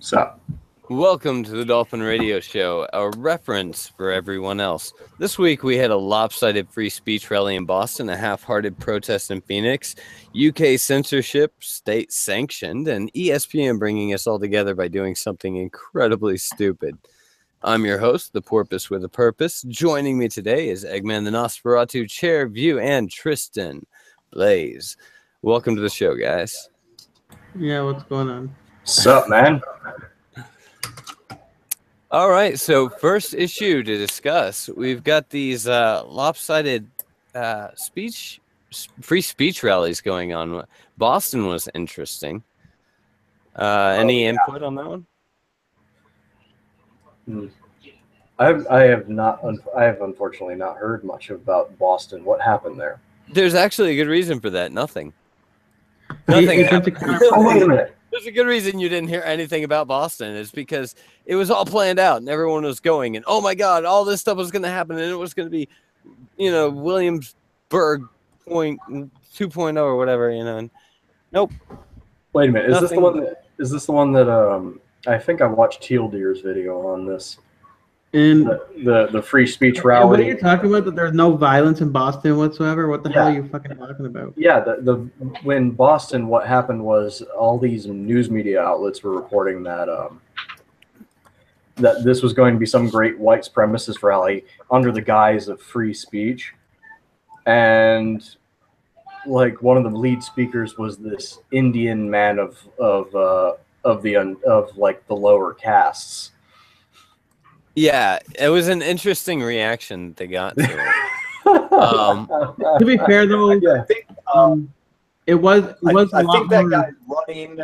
So, welcome to the Dolphin Radio Show, a reference for everyone else. This week we had a lopsided free speech rally in Boston, a half-hearted protest in Pheonix, UK censorship, state-sanctioned, and ESPN bringing us all together by doing something incredibly stupid. I'm your host, the Porpoise with a Purpose. Joining me today is Eggman the Nosferatu, Chair View, and Tristan Blaze. Welcome to the show, guys. Yeah, what's going on? Sup, man? All right, so first issue to discuss. We've got these lopsided free speech rallies going on. Boston was interesting. Any input on that one? I have unfortunately not heard much about Boston. What happened there? There's actually a good reason for that. Nothing happened. Oh, wait a minute. There's a good reason you didn't hear anything about Boston. It's because it was all planned out and everyone was going and, oh my God, all this stuff was going to happen and it was going to be, Williamsburg 2.0 or whatever, And nope. Wait a minute. Is this the one that I think I watched Teal Deer's video on this? And the free speech rally. What are you talking about? That there's no violence in Boston whatsoever? What the hell are you fucking talking about? Yeah, when Boston, what happened was all these news media outlets were reporting that that this was going to be some great white supremacist rally under the guise of free speech, and like one of the lead speakers was this Indian man of the lower castes. Yeah, it was an interesting reaction they got to it. To be fair, though, I think, it was. I think that guy's running.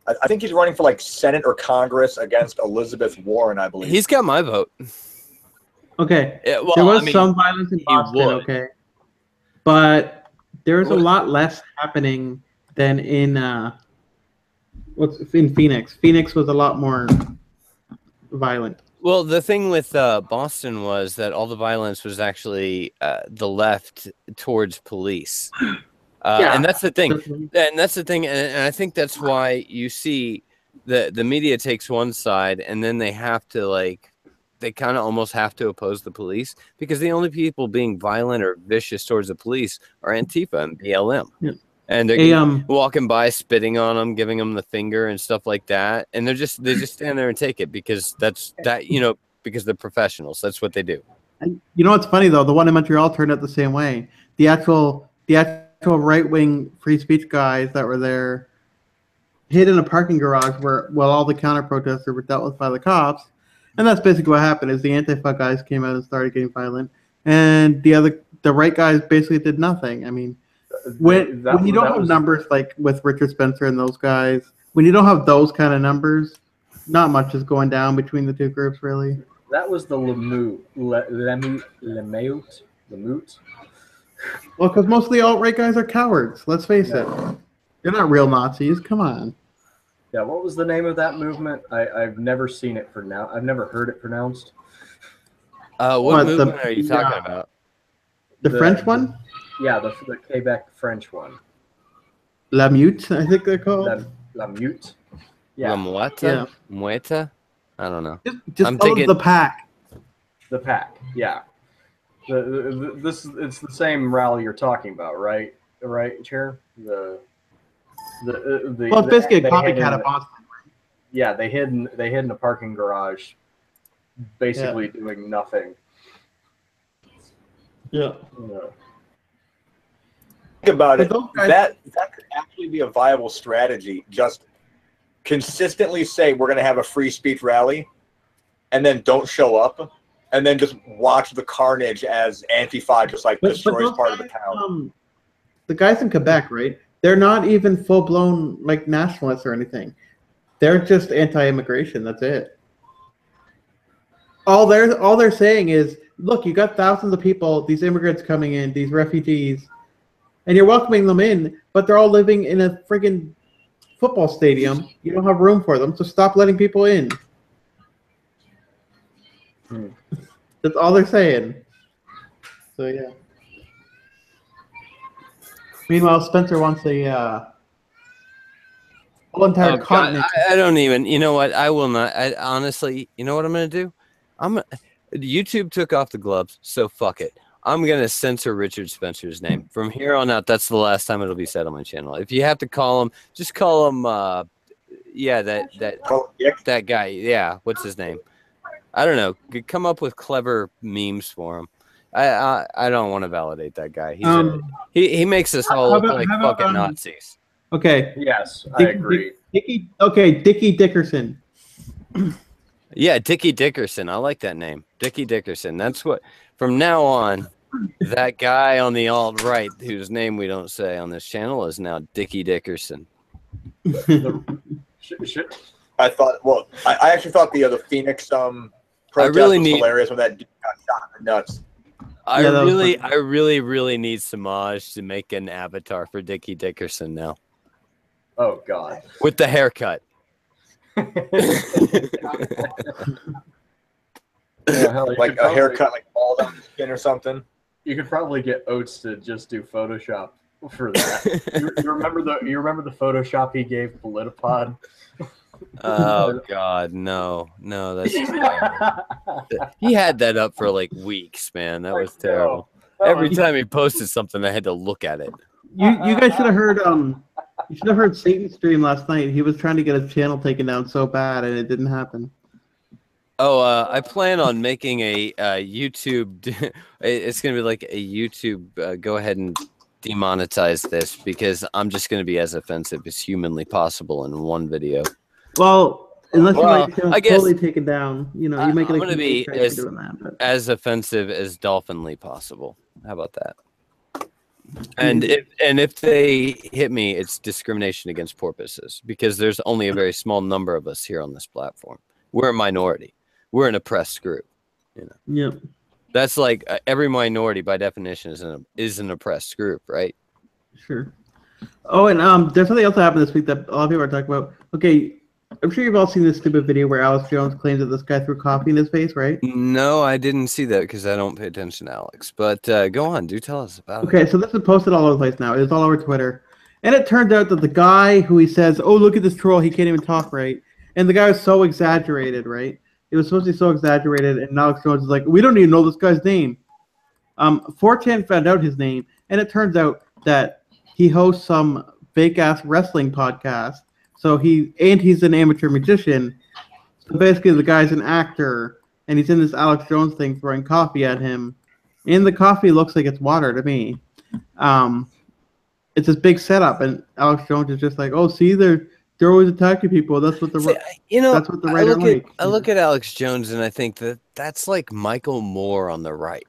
I think he's running for like Senate or Congress against Elizabeth Warren, I believe. He's got my vote. Okay, yeah, well, there was some violence in Boston, okay, but there's a lot less happening than in Phoenix. Phoenix was a lot more violent. Well, the thing with Boston was that all the violence was actually the left towards police. And that's the thing. And I think that's why you see the media takes one side and then they have to they kind of almost have to oppose the police because the only people being violent or vicious towards the police are Antifa and BLM. Yeah. And they're walking by, spitting on them, giving them the finger and stuff like that. And they just stand there and take it because because they're professionals. That's what they do. And you know what's funny though? The one in Montreal turned out the same way. The actual right-wing free speech guys that were there hid in a parking garage while all the counter-protesters were dealt with by the cops. And that's basically what happened. Is the Antifa guys came out and started getting violent, and the right guys basically did nothing. I mean. When you don't have numbers like with Richard Spencer and those guys, when you don't have those kind of numbers, not much is going down between the two groups, really. That was the Lemoot. Well, because most of the alt-right guys are cowards. Let's face it. They're not real Nazis. Come on. Yeah, what was the name of that movement? I've never seen it pronounced. I've never heard it pronounced. What movement are you talking about? The French one? Yeah, the Quebec French one. La Mute, I think they're called. La Mute. Yeah. La Mueta? Yeah. Mueta? I don't know. Just thinking the pack. The pack, yeah. It's the same rally you're talking about, right? Right, Chair? Well, it's basically a copycat of Boston. Right? Yeah, they hid in a parking garage, basically doing nothing. Yeah. Think about it. That could actually be a viable strategy. Just consistently say we're going to have a free speech rally, and then don't show up, and then just watch the carnage as Antifa just destroys part of the town. The guys in Quebec, right? They're not even full blown nationalists or anything. They're just anti-immigration. That's it. All they're saying is, look, you got thousands of people, these immigrants coming in, these refugees, and you're welcoming them in, but they're all living in a friggin' football stadium. You don't have room for them, so stop letting people in. That's all they're saying. So, yeah. Meanwhile, Spencer wants a whole entire continent. I don't even. You know what? I will not. I honestly. You know what I'm gonna do? YouTube took off the gloves, so fuck it. I'm gonna censor Richard Spencer's name from here on out. That's the last time it'll be said on my channel. If you have to call him, just call him. That guy. Yeah, what's his name? I don't know. Come up with clever memes for him. I don't want to validate that guy. He makes us all look like fucking Nazis. Okay. Yes, I agree. Dickie Dickerson. Yeah, Dickie Dickerson. I like that name. Dickie Dickerson. That's what. From now on, that guy on the alt-right, whose name we don't say on this channel, is now Dickie Dickerson. I thought. Well, I actually thought the Pheonix protest was hilarious when that dude got shot in the nuts. I really need Samaj to make an avatar for Dickie Dickerson now. Oh God! With the haircut. Like a haircut, like bald on the skin or something. You could probably get Oates to just do Photoshop for that. you remember the Photoshop he gave Politipod? Oh God, no, that's he had that up for like weeks, man. That was terrible. Every time he posted something, I had to look at it. You guys should have heard you should have heard Satan's stream last night. He was trying to get his channel taken down so bad, and it didn't happen. Oh, I plan on making a YouTube. It's gonna be like a YouTube. Go ahead and demonetize this because I'm just gonna be as offensive as humanly possible in one video. Well, unless you I guess totally taken down, you know, you make it. I'm gonna be as offensive as dolphinly possible. How about that? And if they hit me, it's discrimination against porpoises because there's only a very small number of us here on this platform. We're a minority. We're an oppressed group. You know. Yep. That's like every minority by definition is an oppressed group, right? Sure. Oh, and there's something else that happened this week that a lot of people are talking about. Okay, I'm sure you've all seen this stupid video where Alex Jones claims that this guy threw coffee in his face, right? No, I didn't see that because I don't pay attention to Alex. But go on, do tell us about it. Okay, so this is posted all over the place now. It's all over Twitter. And it turns out that the guy who he says, oh, look at this troll, he can't even talk right. And the guy was so exaggerated, right? It was supposed to be so exaggerated, and Alex Jones is like, we don't even know this guy's name. 4chan found out his name, and it turns out that he hosts some fake-ass wrestling podcast. So he's an amateur magician. So basically, the guy's an actor, and he's in this Alex Jones thing throwing coffee at him. And the coffee looks like it's water to me. It's this big setup, and Alex Jones is just like, oh, see, they're always attacking people. That's what that's what the writer likes. I look at Alex Jones, and I think that's like Michael Moore on the right.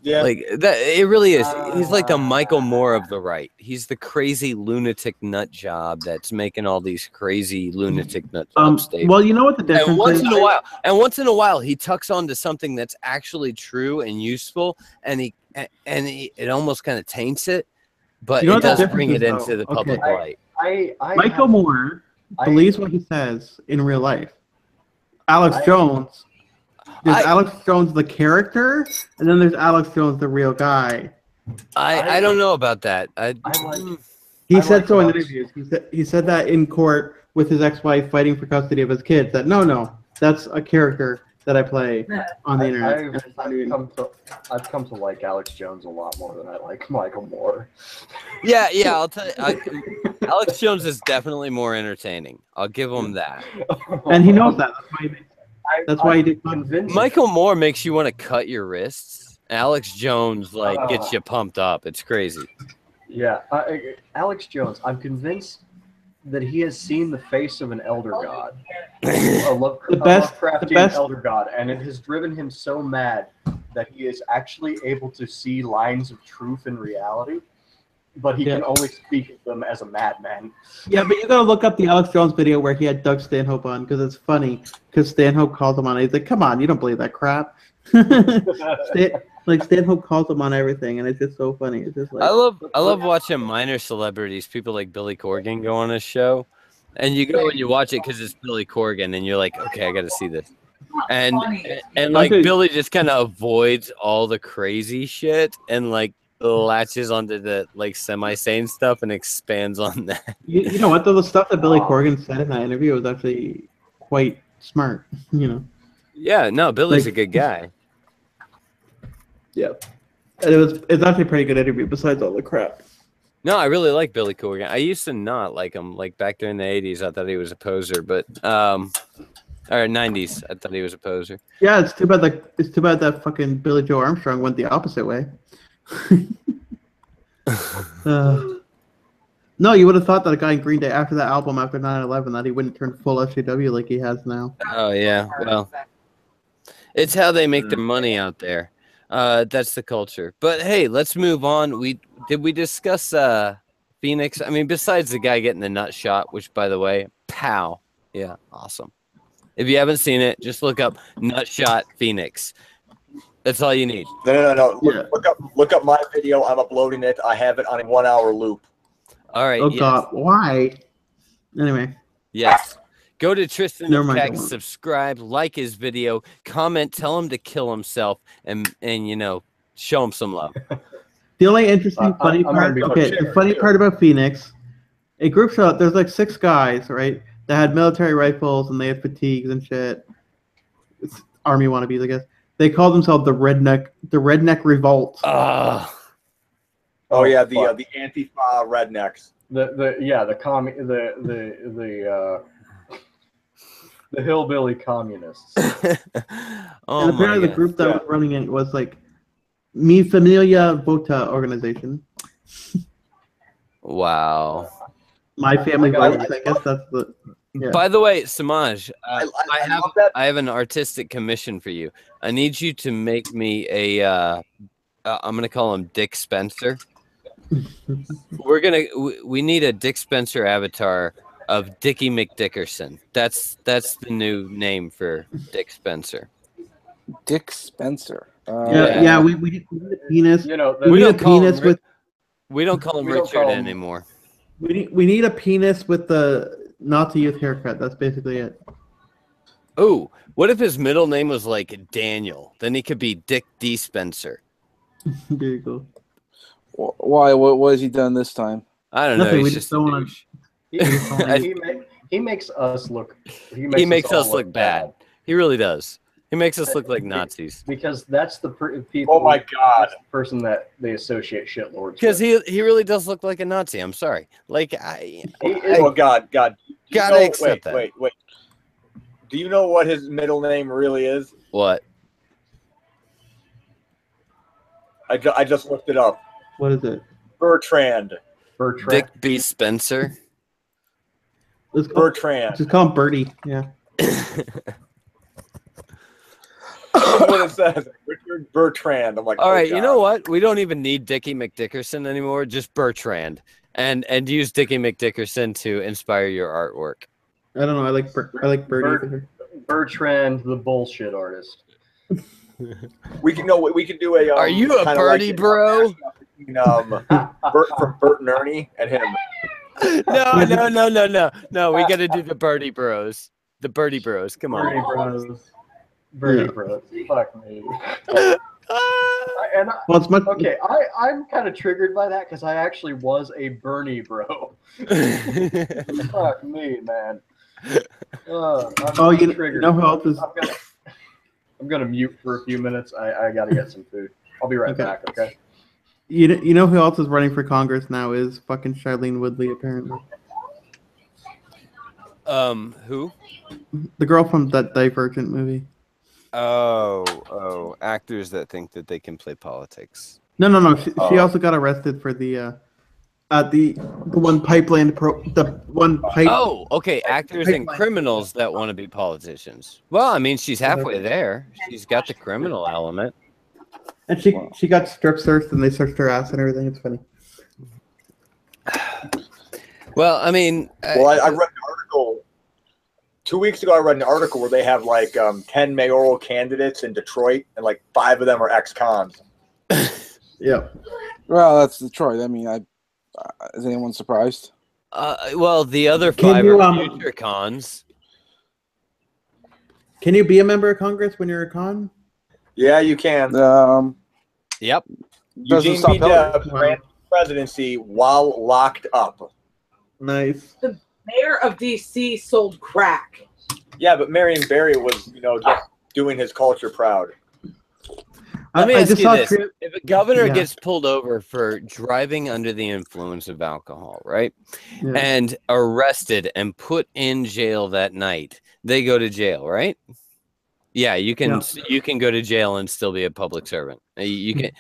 Yeah, like that. It really is. He's like the Michael Moore of the right. He's the crazy lunatic nut job that's making all these crazy lunatic nut job statements. Well, you know what the difference is? Once in a while, he tucks onto something that's actually true and useful, and it almost kind of taints it, but it does bring it into the public light. Michael Moore believes what he says in real life. Alex Jones. There's Alex Jones the character, and then there's Alex Jones the real guy. I don't know about that. He said so in interviews. He said that in court with his ex-wife fighting for custody of his kids. That no, that's a character that I play on the internet. I've come to like Alex Jones a lot more than I like Michael Moore. Yeah, I'll tell you. Alex Jones is definitely more entertaining. I'll give him that. And he knows that. That's why he did. Michael Moore makes you want to cut your wrists. Alex Jones gets you pumped up. It's crazy. Yeah, Alex Jones. I'm convinced that he has seen the face of an elder god, a Lovecraftian elder god, and it has driven him so mad that he is actually able to see lines of truth in reality, but he can only speak of them as a madman. Yeah, but you gotta look up the Alex Jones video where he had Doug Stanhope on because it's funny. Because Stanhope called him on it. He's like, "Come on, you don't believe that crap." Stanhope calls him on everything, and it's just so funny. It's just like I love watching minor celebrities, people like Billy Corgan, go on his show, and you go and you watch it because it's Billy Corgan, and you're like, okay, I got to see this. And like Billy just kind of avoids all the crazy shit and like latches onto the like semi-sane stuff and expands on that. You know what though? The stuff that Billy Corgan said in that interview was actually quite smart. You know. Yeah, no, Billy's Like- a good guy. Yeah. And it's actually a pretty good interview besides all the crap. No, I really like Billy Corgan. I used to not like him. Like back during the 80s, I thought he was a poser, but or 90s, I thought he was a poser. Yeah, it's too bad that fucking Billy Joe Armstrong went the opposite way. No, you would have thought that a guy in Green Day after that album after 9/11 that he wouldn't turn full SJW like he has now. Oh yeah, well, it's how they make their money out there. That's the culture. But hey, let's move on. Did we discuss Pheonix? I mean, besides the guy getting the nut shot, which by the way, pow, yeah, awesome. If you haven't seen it, just look up nut shot Pheonix. That's all you need. No. Look up my video. I'm uploading it. I have it on a 1 hour loop. All right. Oh yes. God, why? Anyway. Yes. Go to Tristan Never mind, Tech, don't. subscribe, like his video, comment, tell him to kill himself, and you know, show him some love. The only interesting funny part. Okay, the funny part about Pheonix, a group shot. There's like 6 guys, right? That had military rifles and they had fatigues and shit. It's army wannabes, I guess. They call themselves the Redneck Revolt. Oh yeah, the Antifa rednecks. The hillbilly communists. Oh, And apparently the group that was running it was like Mi Familia Vota organization. Wow. My Family Votes, I guess that's the... Yeah. By the way, Samaj, I love that. I have an artistic commission for you. I need you to make me a I'm gonna call him Dick Spencer. We need a Dick Spencer avatar of Dickie McDickerson. That's the new name for Dick Spencer. Dick Spencer. We need a penis. You know, We need a penis with... We don't call him We don't Richard call him- anymore. We need a penis with the Nazi youth haircut. That's basically it. Oh, what if his middle name was like Daniel? Then he could be Dick D. Spencer. There you go. Why? What has he done this time? I don't know. Nothing, we He's just just a don't wanna- douche. He makes us look. He makes us look bad. He really does. He makes us look like Nazis. Because that's the people. Oh my God. That's the person that they associate shitlords. Because with. he really does look like a Nazi. I'm sorry. Like Oh God. Gotta accept that. Wait. Do you know what his middle name really is? What? I just looked it up. What is it? Bertrand. Dick B. Spencer. Bertrand. Just call him Bertie. Yeah. That's what it says. Richard Bertrand. I'm like, All right, God. you know what? We don't even need Dickie McDickerson anymore. Just Bertrand, and use Dickie McDickerson to inspire your artwork. I don't know. I like Bertie. Bertrand, the bullshit artist. We can do a. Are you a kinda birdie, like bro? From Bert and Ernie and him. No. We got to do the Birdie Bros. The Birdie Bros. Come on. Birdie Bros. Fuck me. Okay, I'm kind of triggered by that because I actually was a Bernie bro. Fuck me, man. I'm triggered. You know who else is... I'm gonna mute for a few minutes. I gotta get some food. I'll be right back. Okay. You know who else is running for Congress now is fucking Shailene Woodley apparently. Who? The girl from that Divergent movie. Oh, actors that think that they can play politics. No. She also got arrested for the one pipeline Oh, okay. Actors and criminals that want to be politicians. Well, I mean, she's halfway there. She's got the criminal element. And she got strip searched and they searched her ass and everything. It's funny. Well, I mean, I read an article 2 weeks ago. I read an article where they have like 10 mayoral candidates in Detroit, and like 5 of them are ex-cons. Yeah. Well, that's Detroit. I mean, is anyone surprised? Well, the other 5 are future cons. Can you be a member of Congress when you're a con? Yeah, you can. Yep. Eugene B. Debs ran for presidency while locked up. Nice. The mayor of D.C. sold crack. Yeah, but Marion Barry was, just doing his culture proud. Let me ask you this. If a governor gets pulled over for driving under the influence of alcohol, right, and arrested and put in jail that night, they go to jail, right? Yeah, you can go to jail and still be a public servant. You can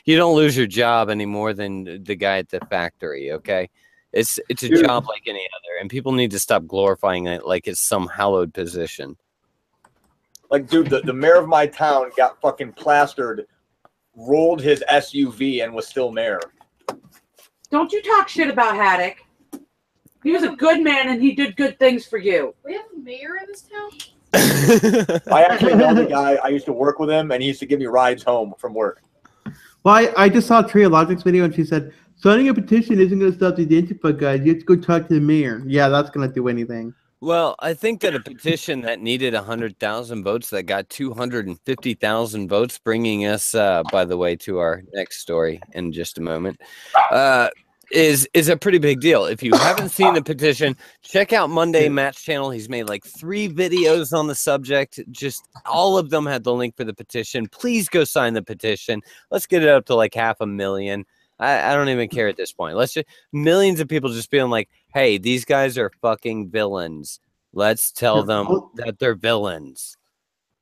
you don't lose your job any more than the guy at the factory, okay? It's a job like any other, and people need to stop glorifying it like it's some hallowed position. Like, dude, the mayor of my town got fucking plastered, rolled his SUV, and was still mayor. Don't you talk shit about Haddock. He was a good man, and he did good things for you. We have a mayor in this town? I actually know the guy. I used to work with him, and he used to give me rides home from work. Well, I just saw Tria Logic's video, and she said, signing a petition isn't going to stop these Antifa guys. You have to go talk to the mayor. Yeah, that's going to do anything. Well, I think that a petition that needed 100,000 votes that got 250,000 votes, bringing us, by the way, to our next story in just a moment, is a pretty big deal. If you haven't seen the petition, check out Monday Matt's channel. He's made like 3 videos on the subject. Just all of them had the link for the petition. Please go sign the petition. Let's get it up to like 500,000. I don't even care at this point. Let's just millions of people just being like, hey, these guys are fucking villains. Let's tell them that they're villains.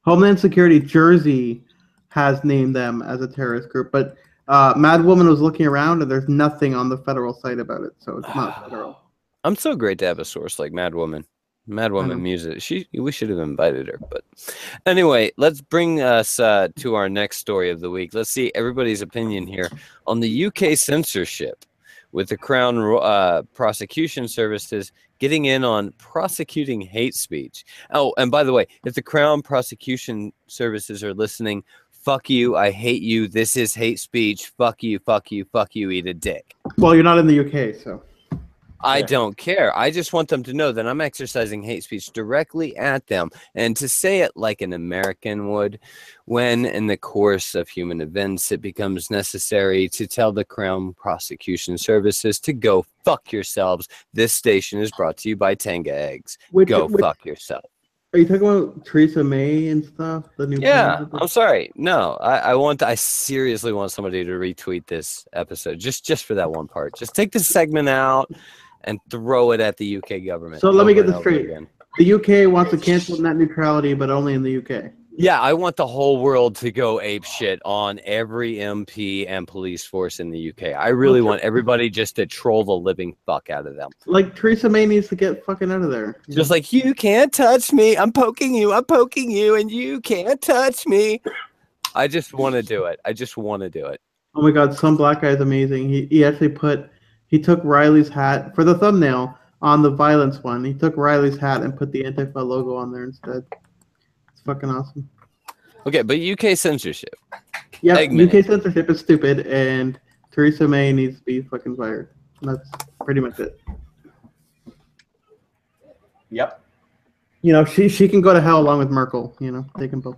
Homeland Security Jersey has named them as a terrorist group, but Mad Woman was looking around and there's nothing on the federal site about it, so it's not federal. I'm so great to have a source like Mad Woman. Mad Woman Music. We should have invited her, but anyway, let's bring us to our next story of the week. Let's see everybody's opinion here on the UK censorship, with the Crown prosecution services getting in on prosecuting hate speech. Oh, and by the way, if the Crown prosecution services are listening, fuck you, I hate you, this is hate speech, fuck you, fuck you, fuck you, eat a dick. Well, you're not in the UK, so. I don't care. I just want them to know that I'm exercising hate speech directly at them, and to say it like an American would, when in the course of human events it becomes necessary to tell the Crown Prosecution Services to go fuck yourselves. This station is brought to you by Tenga Eggs. Go fuck yourself. Are you talking about Theresa May and stuff? The new I'm sorry. No, I seriously want somebody to retweet this episode just for that one part. Just take this segment out and throw it at the UK government. So let me get this straight. The UK wants to cancel net neutrality, but only in the UK. Yeah, I want the whole world to go ape shit on every MP and police force in the UK. I really want everybody just to troll the living fuck out of them. Like, Theresa May needs to get fucking out of there. Just like, you can't touch me. I'm poking you, and you can't touch me. I just want to do it. Oh my God, some black guy is amazing. He actually he took Riley's hat for the thumbnail on the violence one. He took Riley's hat and put the Antifa logo on there instead. It's fucking awesome. Okay, but UK censorship. Yeah, UK censorship is stupid, and Theresa May needs to be fucking fired. That's pretty much it. Yep. You know, she can go to hell along with Merkel. You know, they can both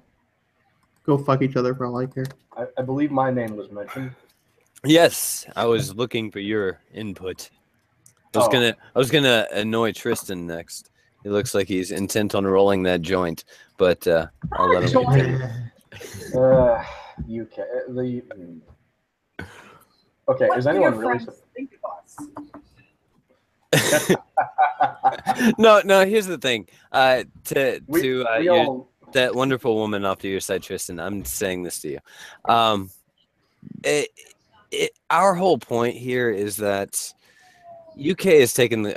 go fuck each other for all I care. I believe my name was mentioned. Yes, I was looking for your input. I was gonna annoy Tristan next. He looks like he's intent on rolling that joint, but I'll let him continue. UK. Okay, is anyone really? No. Here's the thing. That wonderful woman off to your side, Tristan. I'm saying this to you. Our whole point here is that UK is taking the.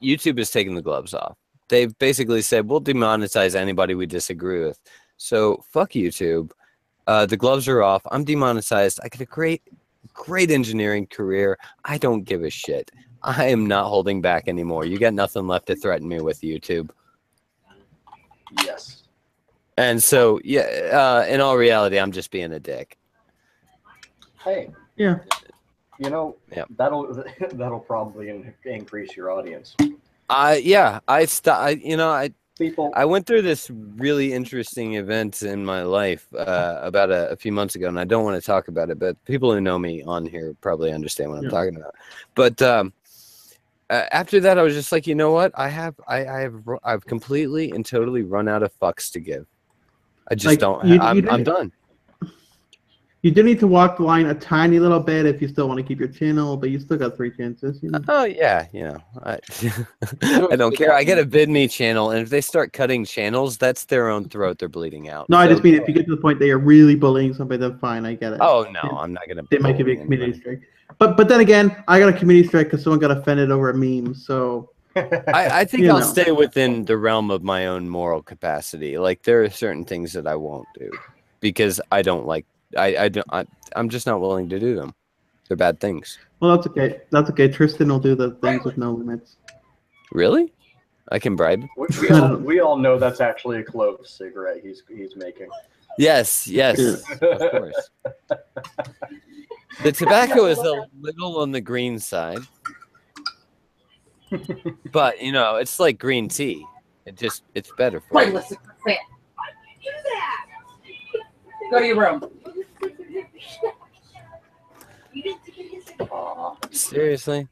YouTube is taking the gloves off. They've basically said we'll demonetize anybody we disagree with. So fuck YouTube. The gloves are off. I'm demonetized. I get a great engineering career. I don't give a shit. I am not holding back anymore. You got nothing left to threaten me with, YouTube. Yes. And so, in all reality, I'm just being a dick. Hey. Yeah. You know, that'll probably increase your audience. I People. I went through this really interesting event in my life about a few months ago, and I don't want to talk about it, but people who know me on here probably understand what I'm talking about. But after that, I was just like, you know what? I've completely and totally run out of fucks to give. I just don't. I'm done. You do need to walk the line a tiny little bit if you still want to keep your channel, but you still got 3 chances. You know? Oh yeah, I don't care. I get a VidMe channel, and if they start cutting channels, that's their own throat. They're bleeding out. No, I just mean if you get to the point that you're really bullying somebody, then fine, I get it. Oh no, I'm not gonna. They might give you a community strike, but then again, I got a community strike because someone got offended over a meme. So I think I'll stay within the realm of my own moral capacity. Like there are certain things that I won't do because I don't like. I'm just not willing to do them. They're bad things. Well, that's okay. That's okay. Tristan will do the things with no limits. Really? I can bribe. We all know that's actually a clove cigarette he's making. Yes, of course. The tobacco is a little on the green side, but it's like green tea. It's better for you. Listen, Sam. Go to your room. Seriously?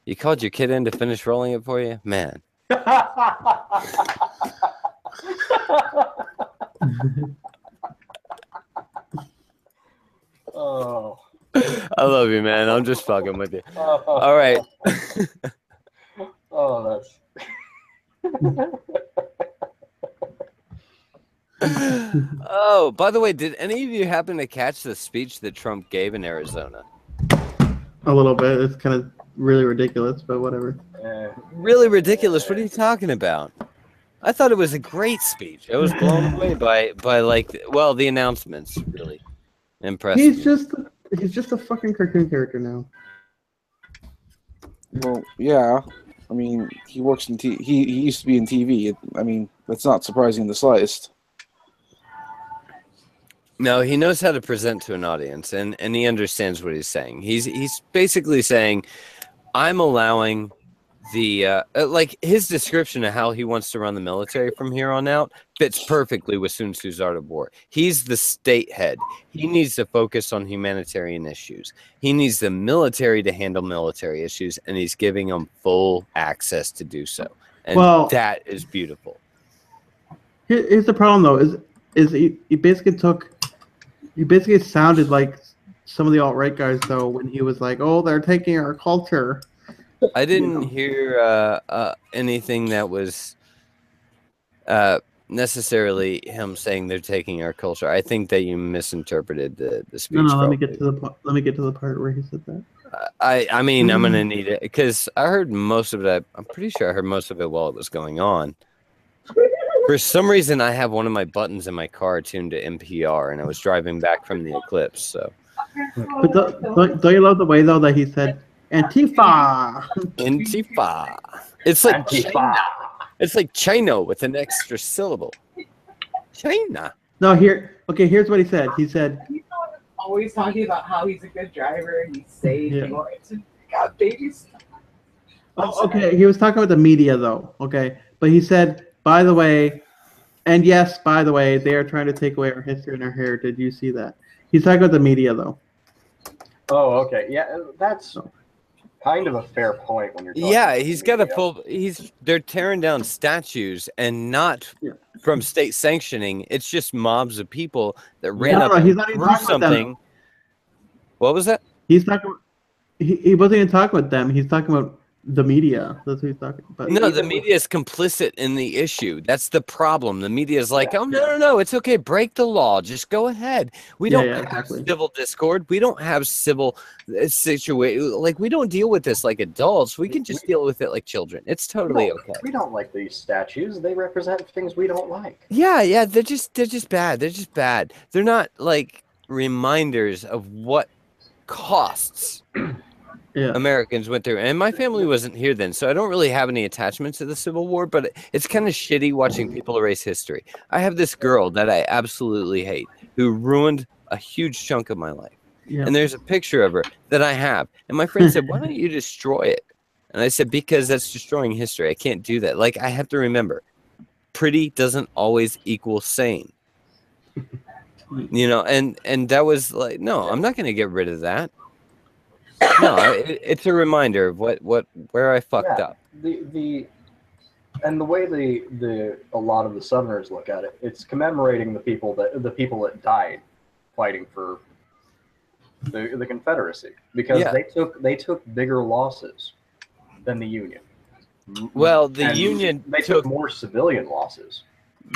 You called your kid in to finish rolling it for you? Man. Oh. I love you, man. I'm just fucking with you. All right. Oh, that's... Oh, by the way, did any of you happen to catch the speech that Trump gave in Arizona? A little bit. It's kind of really ridiculous, but whatever. Really ridiculous? What are you talking about? I thought it was a great speech. I was blown away by the announcements really impressed me. He's just a fucking cartoon character now. Well, yeah. I mean, he works in he used to be in TV. I mean, that's not surprising in the slightest. No, he knows how to present to an audience, and he understands what he's saying. He's basically saying, I'm allowing the his description of how he wants to run the military from here on out fits perfectly with Sun Tzu's Art of War. He's the state head. He needs to focus on humanitarian issues. He needs the military to handle military issues, and he's giving them full access to do so. And that is beautiful. Here's the problem, though, is he basically sounded like some of the alt-right guys, though, when he was like, oh, they're taking our culture. I didn't hear anything that was necessarily him saying they're taking our culture. I think that you misinterpreted the speech. No, let me get to the part where he said that. I mean, I'm gonna need it because I heard most of it. I'm pretty sure I heard most of it while it was going on. For some reason, I have one of my buttons in my car tuned to NPR, and I was driving back from the eclipse. So, but don't you love the way though that he said Antifa? Antifa. It's like Antifa. China. It's like China with an extra syllable. China. No, here's what he said. He said, He's always talking about how he's a good driver and he's safe. Yeah. And got babies. oh, okay, he was talking about the media though. Okay, but he said, by the way, and yes, by the way, they are trying to take away our history and our heritage. You see that? He's talking about the media though. Oh, okay. Yeah, that's kind of a fair point when you're talking He's got a full. They're tearing down statues and not from state sanctioning. It's just mobs of people that ran up he's not even threw talking about something. them. What was that? He's talking. He wasn't even talking about them. He's talking about the media. That's what he's talking about. No, the media is complicit in the issue. That's the problem. The media is like, oh, no, it's okay. Break the law. Just go ahead. We don't have civil discord. We don't have civil situation. Like, we don't deal with this like adults. We can just deal with it like children. It's totally okay. We don't like these statues. They represent things we don't like. Yeah. They're just bad. They're just bad. They're not like reminders of what costs Americans went through. And my family wasn't here then, so I don't really have any attachment to the Civil War, but it's kind of shitty watching people erase history. I have this girl that I absolutely hate who ruined a huge chunk of my life. Yeah. And there's a picture of her that I have. And my friend said, why don't you destroy it? And I said, because that's destroying history. I can't do that. Like, I have to remember, pretty doesn't always equal sane. You know, and that was like, no, I'm not going to get rid of that. No, it's a reminder of where I fucked up. And the way a lot of the Southerners look at it, it's commemorating the people that died fighting for the Confederacy, because they took bigger losses than the Union. Well, the Union took more civilian losses.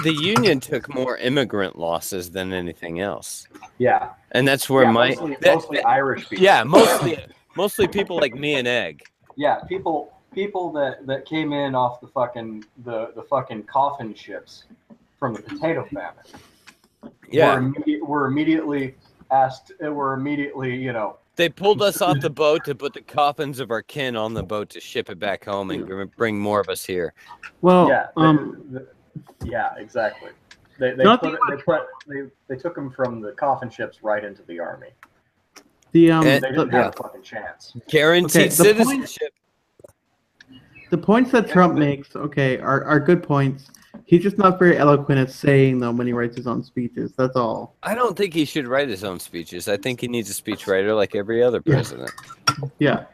The Union took more immigrant losses than anything else. Yeah, and that's where mostly Irish people. Yeah, mostly people like me and Egg. Yeah, people that came in off the fucking coffin ships from the potato famine. Yeah, were immediately asked. Were immediately, you know. They pulled us off the boat to put the coffins of our kin on the boat to ship it back home and bring more of us here. Well, yeah, exactly. They took them from the coffin ships right into the army. They didn't have a fucking chance. Guaranteed citizenship. The points that Trump makes, are good points. He's just not very eloquent at saying them when he writes his own speeches. That's all. I don't think he should write his own speeches. I think he needs a speechwriter like every other president. Yeah.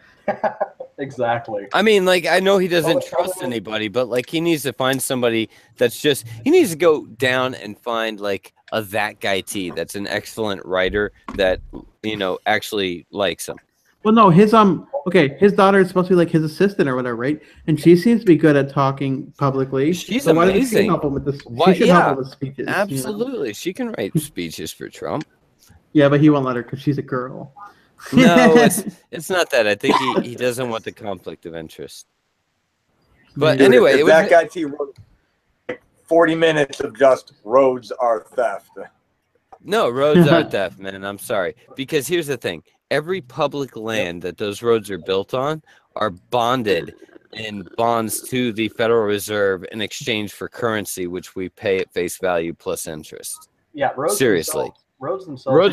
Exactly. I mean, like, I know he doesn't trust anybody, but like, he needs to find somebody he needs to go down and find like a That Guy T that's an excellent writer that, you know, actually likes him. Well, no, his daughter is supposed to be like his assistant or whatever, right? And she seems to be good at talking publicly. She's amazing. Why doesn't she help him with this? She should help him with speeches. Absolutely, you know? She can write speeches for Trump. Yeah, but he won't let her because she's a girl. No, it's not that. I think he doesn't want the conflict of interest. But anyway, That Guy T wrote 40 minutes of just roads are theft. No, roads are theft, man. I'm sorry. Because here's the thing. Every public land that those roads are built on are bonded in bonds to the Federal Reserve in exchange for currency, which we pay at face value plus interest. Yeah, seriously. Roads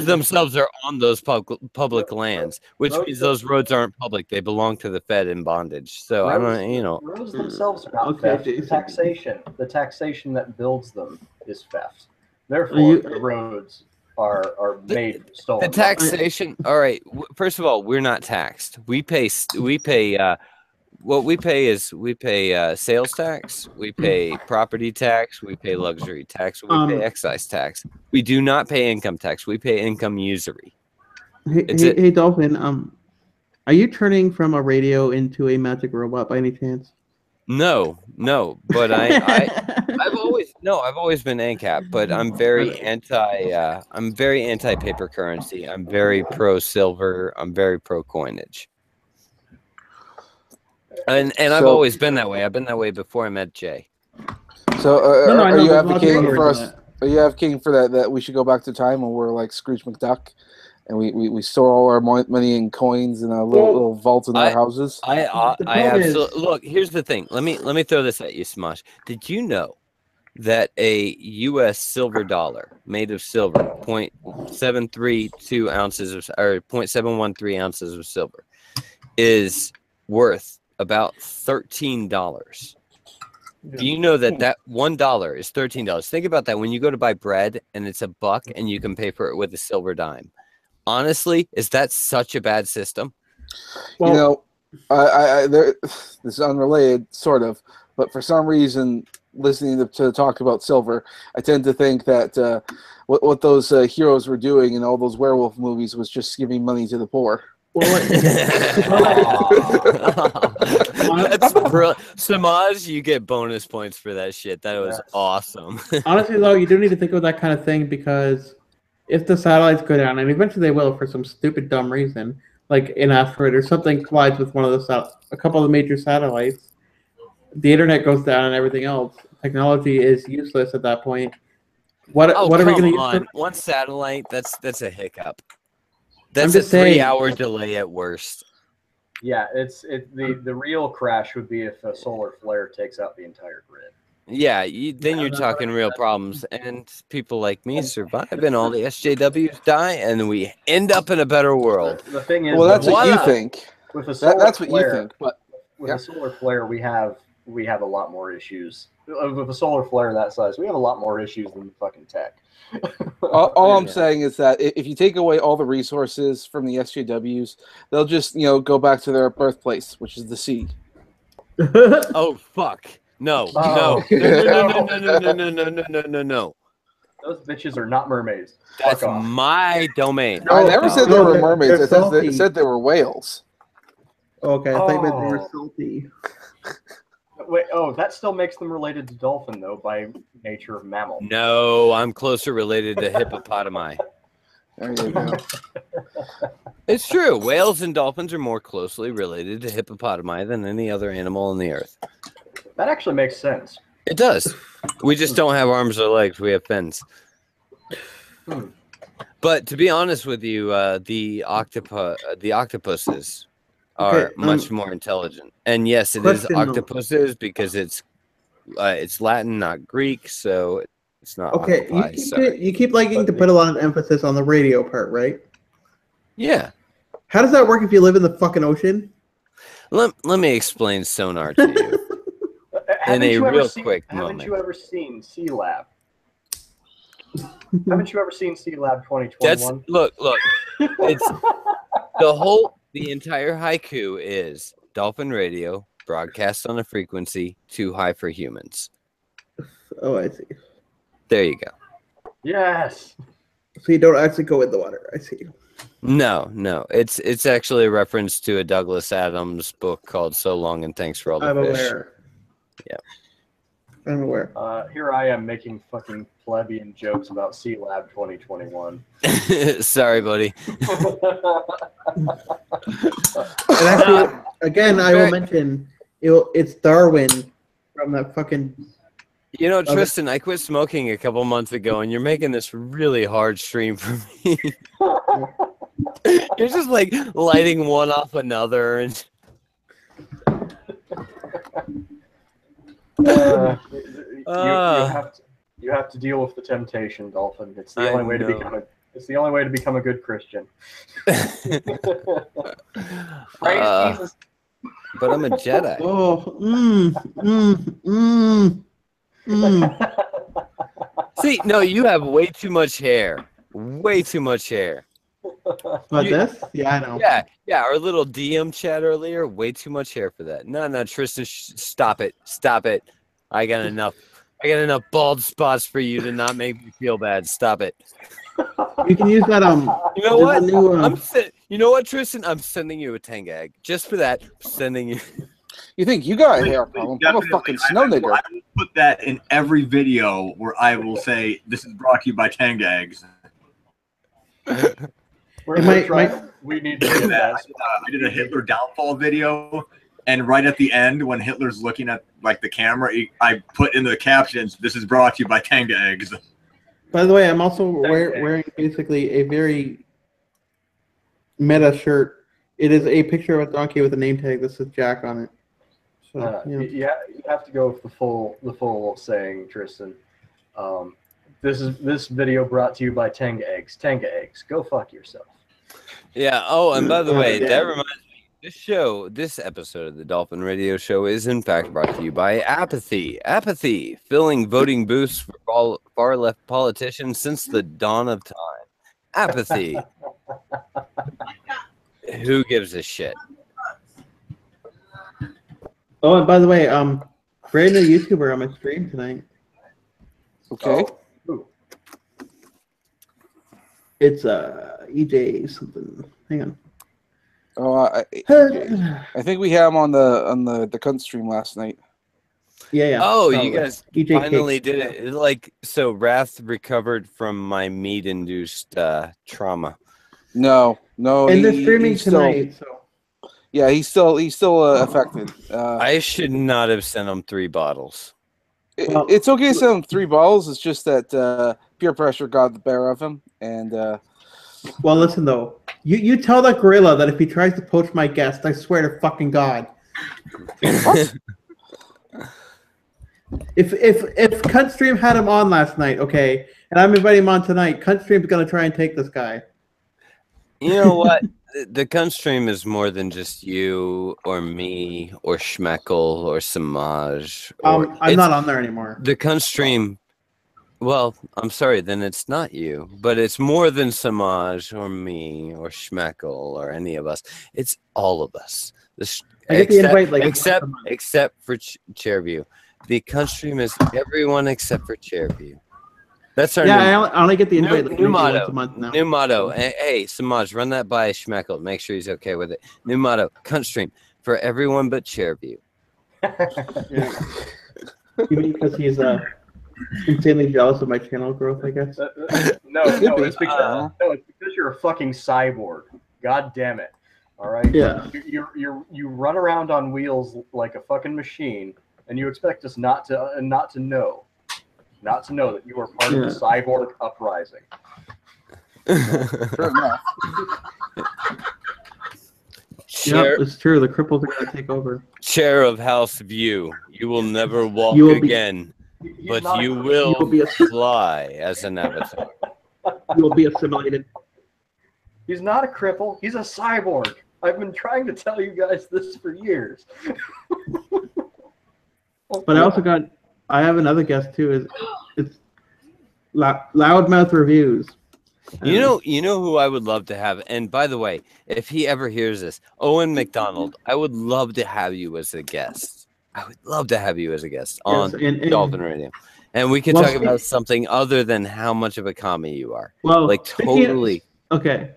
themselves are on those public lands, which means those roads aren't public. They belong to the Fed in bondage. So I don't, you know. Roads themselves are not theft. The taxation that builds them is theft. Therefore, the roads are made stolen. The taxation. All right. First of all, we're not taxed. We pay. What we pay is sales tax, we pay property tax, we pay luxury tax, we pay excise tax. We do not pay income tax. We pay income usury. Hey, Dolphin, are you turning from a radio into a magic robot by any chance? No, but I've always been ANCAP, but I'm very anti paper currency. I'm very pro silver. I'm very pro coinage. And I've always been that way. I've been that way before I met Jay. So are you advocating for us? Are you advocating for that we should go back to time when we're like Scrooge McDuck, and we store all our money in coins in a little vault in our houses? I absolutely look. Here's the thing. Let me throw this at you, Smosh. Did you know that a U.S. silver dollar made of silver, 0.732 ounces or 0.713 ounces of silver, is worth about $13? Do you know that $1 is $13? Think about that when you go to buy bread and it's $1 and you can pay for it with a silver dime. Honestly, is that such a bad system? Well, you know, this is unrelated, sort of, but for some reason, listening to talk about silver, I tend to think that what those heroes were doing in all those werewolf movies was just giving money to the poor. That's brilliant. Samaj, you get bonus points for that shit. That was awesome. Honestly, though, you don't need to think of that kind of thing, because if the satellites go down, and eventually they will for some stupid, dumb reason, like an asteroid or something collides with one of a couple of the major satellites, the internet goes down and everything else. Technology is useless at that point. What are we going to use? One satellite, that's a hiccup. That's a 3-hour delay at worst. Yeah, the real crash would be if a solar flare takes out the entire grid. Yeah, then you're talking real problems, and people like me survive, and all the SJWs die, and we end up in a better world. The thing is, well, that's what you think. With a solar that's flare, what you think. But with a solar flare, we have we have a lot more issues. With a solar flare that size, we have a lot more issues than fucking tech. All I'm saying is that if you take away all the resources from the SJWs, they'll just go back to their birthplace, which is the sea. Oh fuck! No! No! No! Those bitches are not mermaids. That's my domain. I never said they were mermaids. I said they were whales. Okay, I think they were salty. Wait, that still makes them related to dolphin, though, by nature of mammal. No, I'm closer related to hippopotami. There you go. It's true. Whales and dolphins are more closely related to hippopotami than any other animal on the earth. That actually makes sense. It does. We just don't have arms or legs. We have fins. But to be honest with you, the octopuses are much more intelligent. And yes, it is octopuses because it's Latin, not Greek, so it's not. Okay, you keep liking to put a lot of emphasis on the radio part, right? Yeah. How does that work if you live in the fucking ocean? Let me explain sonar to you in a real quick moment. Haven't you ever seen Sea Lab? Haven't you ever seen Sea Lab 2021? Look. It's the entire haiku is Dolphin Radio broadcast on a frequency too high for humans. Oh, I see. There you go. Yes. So you don't actually go in the water. I see. No. It's actually a reference to a Douglas Adams book called So Long and Thanks for All the Fish. I'm aware. Yeah. I'm aware. Here I am making fucking plebeian jokes about Sea Lab 2021. Sorry, buddy. And actually, again, I will mention it's Darwin from that fucking. You know, Tristan, I quit smoking a couple months ago, and you're making this really hard stream for me. You're just like lighting one off another, and. You have to deal with the temptation, Dolphin. It's the only way to become It's the only way to become a good Christian. But I'm a Jedi. See, no, you have way too much hair. Way too much hair. But this? Yeah, I know. Yeah. Our little DM chat earlier, way too much hair for that. No, Tristan, stop it. I got enough bald spots for you to not make me feel bad. Stop it. You can use that. You know what? You know what, Tristan? I'm sending you a Tenga egg just for that. I'm sending you. You think you got a hair problem? I'm a fucking snow nigger. I will put that in every video where I will say this is brought to you by Tenga Eggs. We need to do that. I did a Hitler downfall video, and right at the end, when Hitler's looking at like the camera, I put in the captions, "This is brought to you by Tenga Eggs." By the way, I'm also wearing basically a very meta shirt. It is a picture of a donkey with a name tag that says Jack on it. So, you have to go with the full saying, Tristan. This video brought to you by Tenga Eggs. Tenga Eggs, go fuck yourself. Yeah. Oh, and by the way, that reminds me. This episode of the Dolphin Radio Show is in fact brought to you by Apathy. Apathy, filling voting booths for far left politicians since the dawn of time. Apathy. Who gives a shit? Oh, and by the way, brand new YouTuber on my stream tonight. Okay. Oh. It's EJ something. Hang on. Oh, I think we had him on the cunt stream last night. Yeah. Oh, you guys EJ finally did it. So Wrath recovered from my meat-induced trauma. No. And they're streaming tonight. Yeah, he's still affected. I should not have sent him 3 bottles. It's okay to send him 3 bottles. It's just that peer pressure got the better of him, and. Well, listen though. You tell that gorilla that if he tries to poach my guest, I swear to fucking God. If Cuntstream had him on last night, okay, and I'm inviting him on tonight, Cuntstream's gonna try and take this guy. You know what? The Gunstream is more than just you or me or Schmeckel or Samaj. I'm not on there anymore. The Gunstream. Well, I'm sorry, then it's not you, but it's more than Samaj or me or Schmeckel or any of us. It's all of us. I get the invite like except for Chairview. The Gunstream is everyone except for Chairview. That's our I only get the invite new motto. Once a month now. New motto. Hey, Samaj, run that by Schmeckel. Make sure he's okay with it. New motto. Gunstream for everyone but Chairview. You mean because he's insanely jealous of my channel growth, I guess? No, it's because you're a fucking cyborg. God damn it. All right? Yeah. You run around on wheels like a fucking machine, and you expect us not to know that you are part of the cyborg uprising. Fair enough. Yep, it's true. The cripples are going to take over. Chair of House View, you will never walk again, but you will fly as an avatar. You will be assimilated. He's not a cripple. He's a cyborg. I've been trying to tell you guys this for years. But I have another guest too. It's Loudmouth Reviews. You know who I would love to have, and by the way, if he ever hears this, Owen McDonald, I would love to have you as a guest. I would love to have you as a guest on Dolphin Radio, and we could talk about something other than how much of a commie you are. Well, like totally. Okay.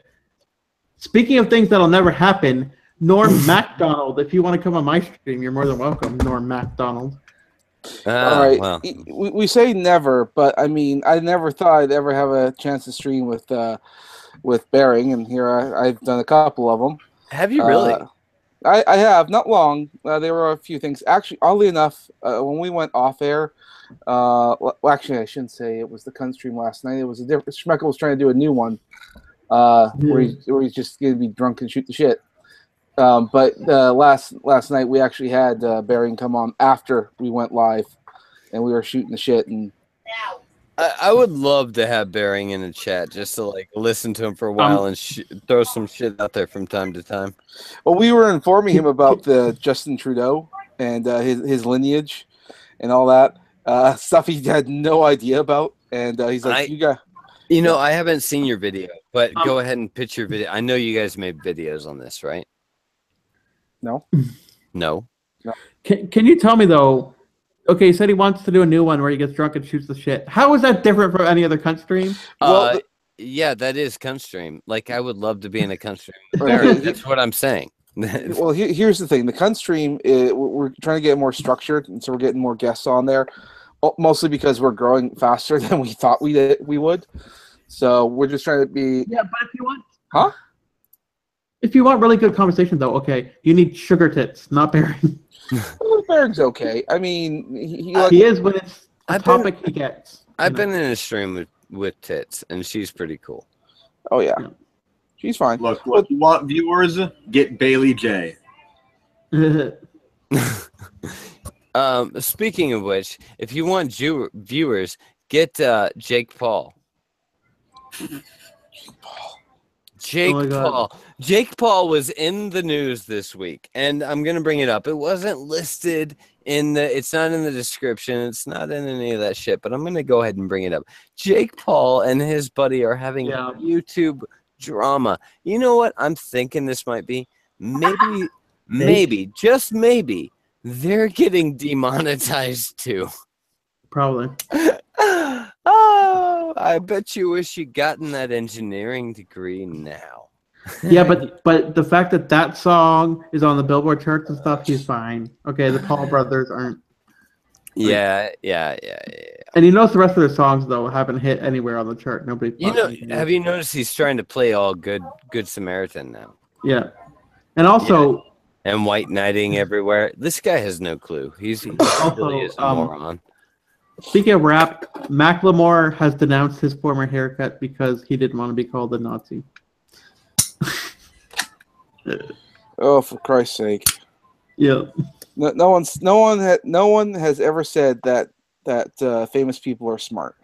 Speaking of things that'll never happen, Norm MacDonald. If you want to come on my stream, you're more than welcome, Norm MacDonald. All right. Well. We say never, but I mean, I never thought I'd ever have a chance to stream with Bering, and here I've done a couple of them. Have you really? I have, not long. There were a few things. Actually, oddly enough, when we went off air, well, actually, I shouldn't say it was the Kun stream last night. It was a different. Schmeckel was trying to do a new one, where he's just going to be drunk and shoot the shit. But last night we actually had Bering come on after we went live, and we were shooting the shit. And I would love to have Bering in the chat just to like listen to him for a while and throw some shit out there from time to time. Well, we were informing him about the Justin Trudeau and his lineage and all that stuff he had no idea about, and he's like, You know, I haven't seen your video, but go ahead and pitch your video. I know you guys made videos on this, right? No. Can you tell me though? Okay, he said he wants to do a new one where he gets drunk and shoots the shit. How is that different from any other cunt stream? Well, yeah, that is cunt stream. Like, I would love to be in a cunt stream. That's what I'm saying. Well, here's the thing: the cunt stream, we're trying to get more structured, and so we're getting more guests on there. Mostly because we're growing faster than we thought we would. So we're just trying to be. Yeah, but if you want. Huh? If you want really good conversation, though, okay, you need sugar tits, not Bering. Well, Bering's okay. I mean, he is when it's a topic he gets. I've been in a stream with tits, and she's pretty cool. Oh, yeah. She's fine. Look, what you want, viewers? Get Bailey J. Speaking of which, if you want viewers, get Jake Paul. Jake Paul was in the news this week, and I'm gonna bring it up. It wasn't listed it's not in the description, it's not in any of that shit, but I'm gonna go ahead and bring it up. Jake Paul and his buddy are having YouTube drama. You know what I'm thinking this might be? Maybe, just maybe, they're getting demonetized too. Probably. Oh, I bet you wish you'd gotten that engineering degree now. Yeah, but the fact that song is on the Billboard charts and stuff, he's fine. Okay, the Paul brothers aren't. Yeah. And you notice the rest of their songs though haven't hit anywhere on the chart. Nobody. Have you noticed he's trying to play all good Samaritan now? Yeah, and also. Yeah. And white knighting everywhere. This guy has no clue. He really is a moron. Speaking of rap, Macklemore has denounced his former haircut because he didn't want to be called a Nazi. Oh, for Christ's sake! Yeah. No one has ever said that famous people are smart.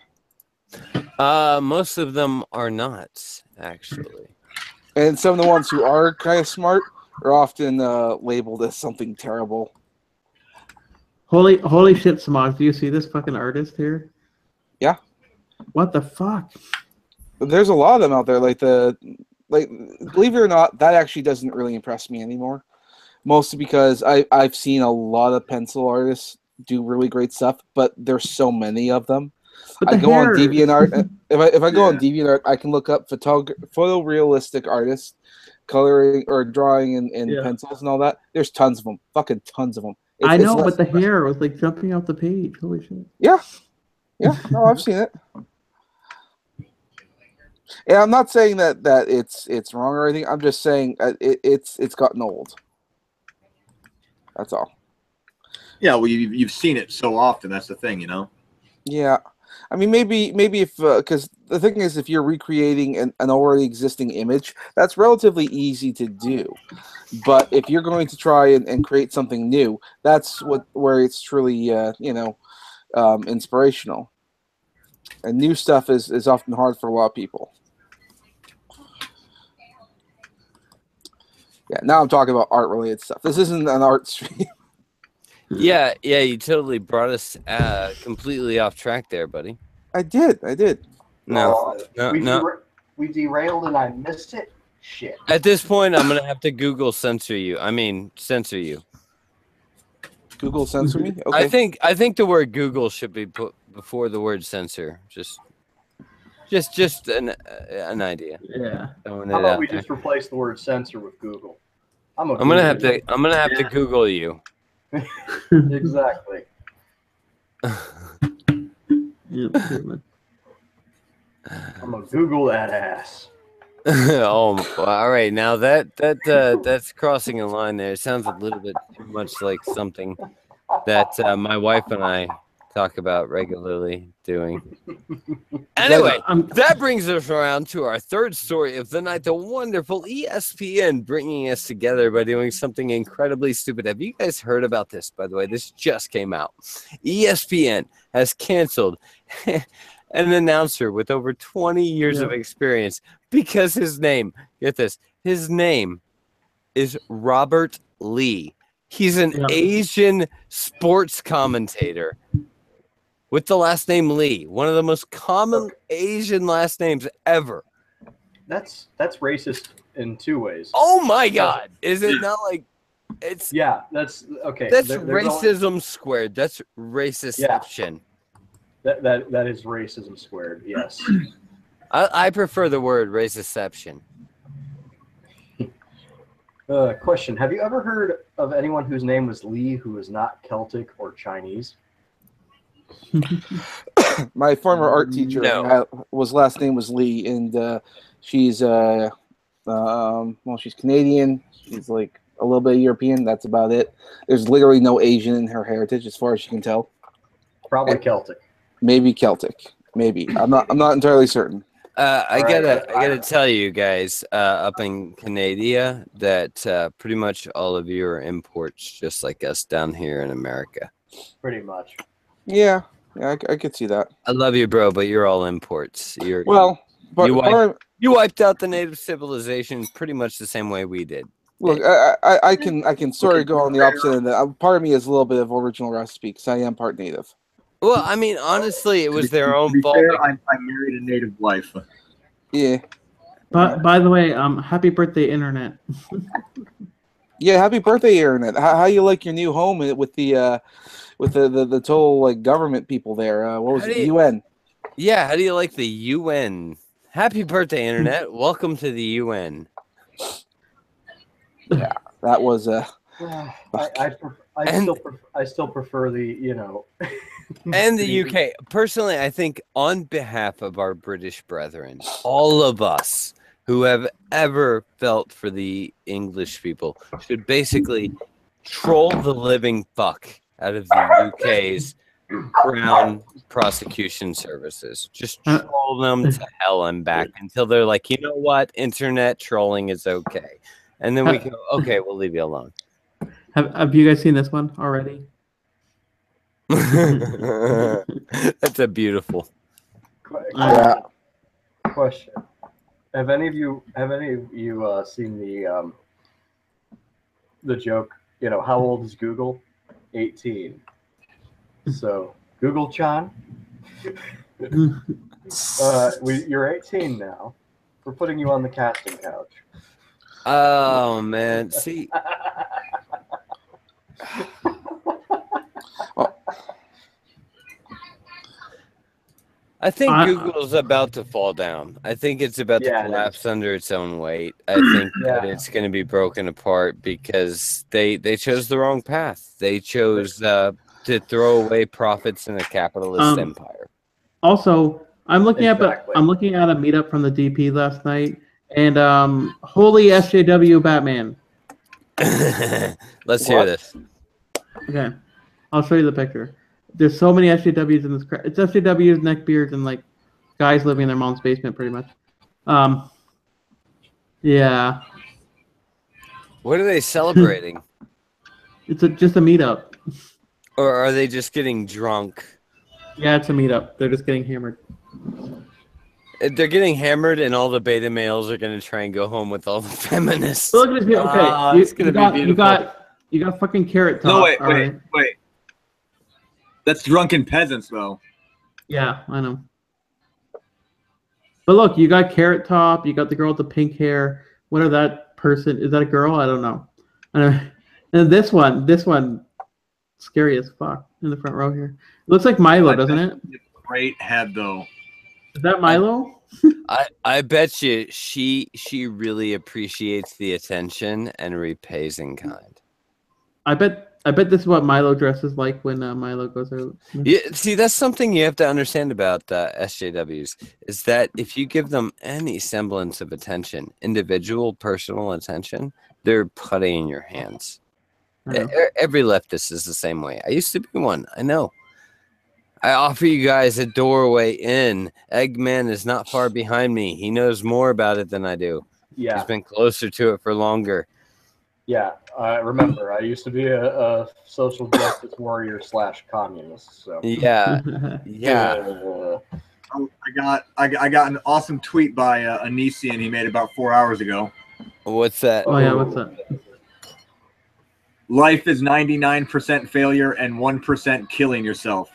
Most of them are not, actually. And some of the ones who are kind of smart are often labeled as something terrible. Holy shit, Samaj, do you see this fucking artist here? Yeah. What the fuck? There's a lot of them out there. Like believe it or not, that actually doesn't really impress me anymore. Mostly because I've seen a lot of pencil artists do really great stuff, but there's so many of them. I go on DeviantArt. If I go on DeviantArt, I can look up photorealistic artists coloring or drawing in pencils and all that. There's tons of them. Fucking tons of them. I know, but the hair was like jumping off the page. Holy shit. Yeah. Yeah. No, I've seen it. And I'm not saying that it's wrong or anything. I'm just saying it's gotten old. That's all. Yeah, well, you've seen it so often. That's the thing, you know. Yeah, I mean, maybe if because the thing is, if you're recreating an already existing image, that's relatively easy to do. But if you're going to try and create something new, that's where it's truly inspirational. And new stuff is often hard for a lot of people. Yeah, now I'm talking about art-related stuff. This isn't an art stream. Yeah, you totally brought us completely off track there, buddy. I did. No. We derailed and I missed it. Shit. At this point, I'm gonna have to Google censor you. Google censor me? Okay. I think the word Google should be put before the word censor. Just an idea. Yeah. How about we just replace the word censor with Google? I'm gonna have to Google you. Exactly. Yeah, I'm gonna Google that ass. Oh, all right. Now that's crossing a line there. It sounds a little bit too much like something that my wife and I talk about regularly doing. Anyway, that brings us around to our third story of the night. The wonderful ESPN bringing us together by doing something incredibly stupid. Have you guys heard about this, by the way? This just came out. ESPN has canceled an announcer with over 20 years of experience because his name, get this, his name is Robert Lee. He's an Asian sports commentator with the last name Lee, one of the most common Asian last names ever. That's racist in two ways. Oh my God. Is it not like it's that's okay. That's racism squared. That's racism. That is racism squared, yes. I prefer the word racism. Question: have you ever heard of anyone whose name was Lee who is not Celtic or Chinese? My former art teacher, last name was Lee, and she's she's Canadian. She's like a little bit European. That's about it. There's literally no Asian in her heritage, as far as you can tell. Probably Celtic. Maybe Celtic. Maybe I'm not entirely certain. I gotta tell you guys up in Canada that pretty much all of you are imports, just like us down here in America. Pretty much. Yeah, I could see that. I love you, bro, but you're all imports. You wiped out the native civilization pretty much the same way we did. Look, I can sort of go on the opposite end. Part of me is a little bit of original recipe because I am part native. Well, I mean, honestly, it was their own fault. I married a native wife. Yeah. But by the way, happy birthday, Internet. Yeah, happy birthday, Internet. How you like your new home with the total like government people there? What was it? UN. Yeah, how do you like the UN? Happy birthday, Internet. Welcome to the UN. Yeah, that was I still prefer the and the UK. Personally, I think on behalf of our British brethren, all of us who have ever felt for the English people should basically troll the living fuck out of the UK's Crown prosecution services. Just troll them to hell and back until they're like, you know what, internet trolling is okay. And then we can go, okay, we'll leave you alone. Have you guys seen this one already? That's a beautiful question. Have any of you seen the joke? You know, how old is Google? 18. So Google-chan, you're 18 now. We're putting you on the casting couch. Oh man, see. I think Google's about to fall down. I think it's about to collapse under its own weight. I think that it's going to be broken apart because they chose the wrong path. They chose to throw away profits in a capitalist empire. Also, I'm looking at a meetup from the DP last night, and holy SJW Batman. Let's hear this. Okay, I'll show you the picture. There's so many SJWs in this crowd. It's SJWs, neckbeards, and like guys living in their mom's basement, pretty much. Yeah. What are they celebrating? It's just a meetup. Or are they just getting drunk? Yeah, it's a meetup. They're just getting hammered. They're getting hammered, and all the beta males are going to try and go home with all the feminists. So look at this. Okay, it's going to be beautiful. You got fucking Carrot Top. No, wait. That's drunken peasants, though. Yeah, I know. But look, you got Carrot Top. You got the girl with the pink hair. Whatever that person is, that a girl? I don't know. And this one, scary as fuck in the front row here. It looks like Milo, doesn't it? Great head, though. Is that Milo? I bet you she really appreciates the attention and repays in kind. I bet this is what Milo dresses like when Milo goes out. Yeah, see, that's something you have to understand about SJWs, is that if you give them any semblance of attention, individual, personal attention, they're putty in your hands. Every leftist is the same way. I used to be one. I know. I offer you guys a doorway in. Eggman is not far behind me. He knows more about it than I do. Yeah. He's been closer to it for longer. Yeah, I remember. I used to be a social justice warrior / communist. So yeah. I got an awesome tweet by Anisian he made about 4 hours ago. What's that? Oh yeah, what's that? Life is 99% failure and 1% killing yourself.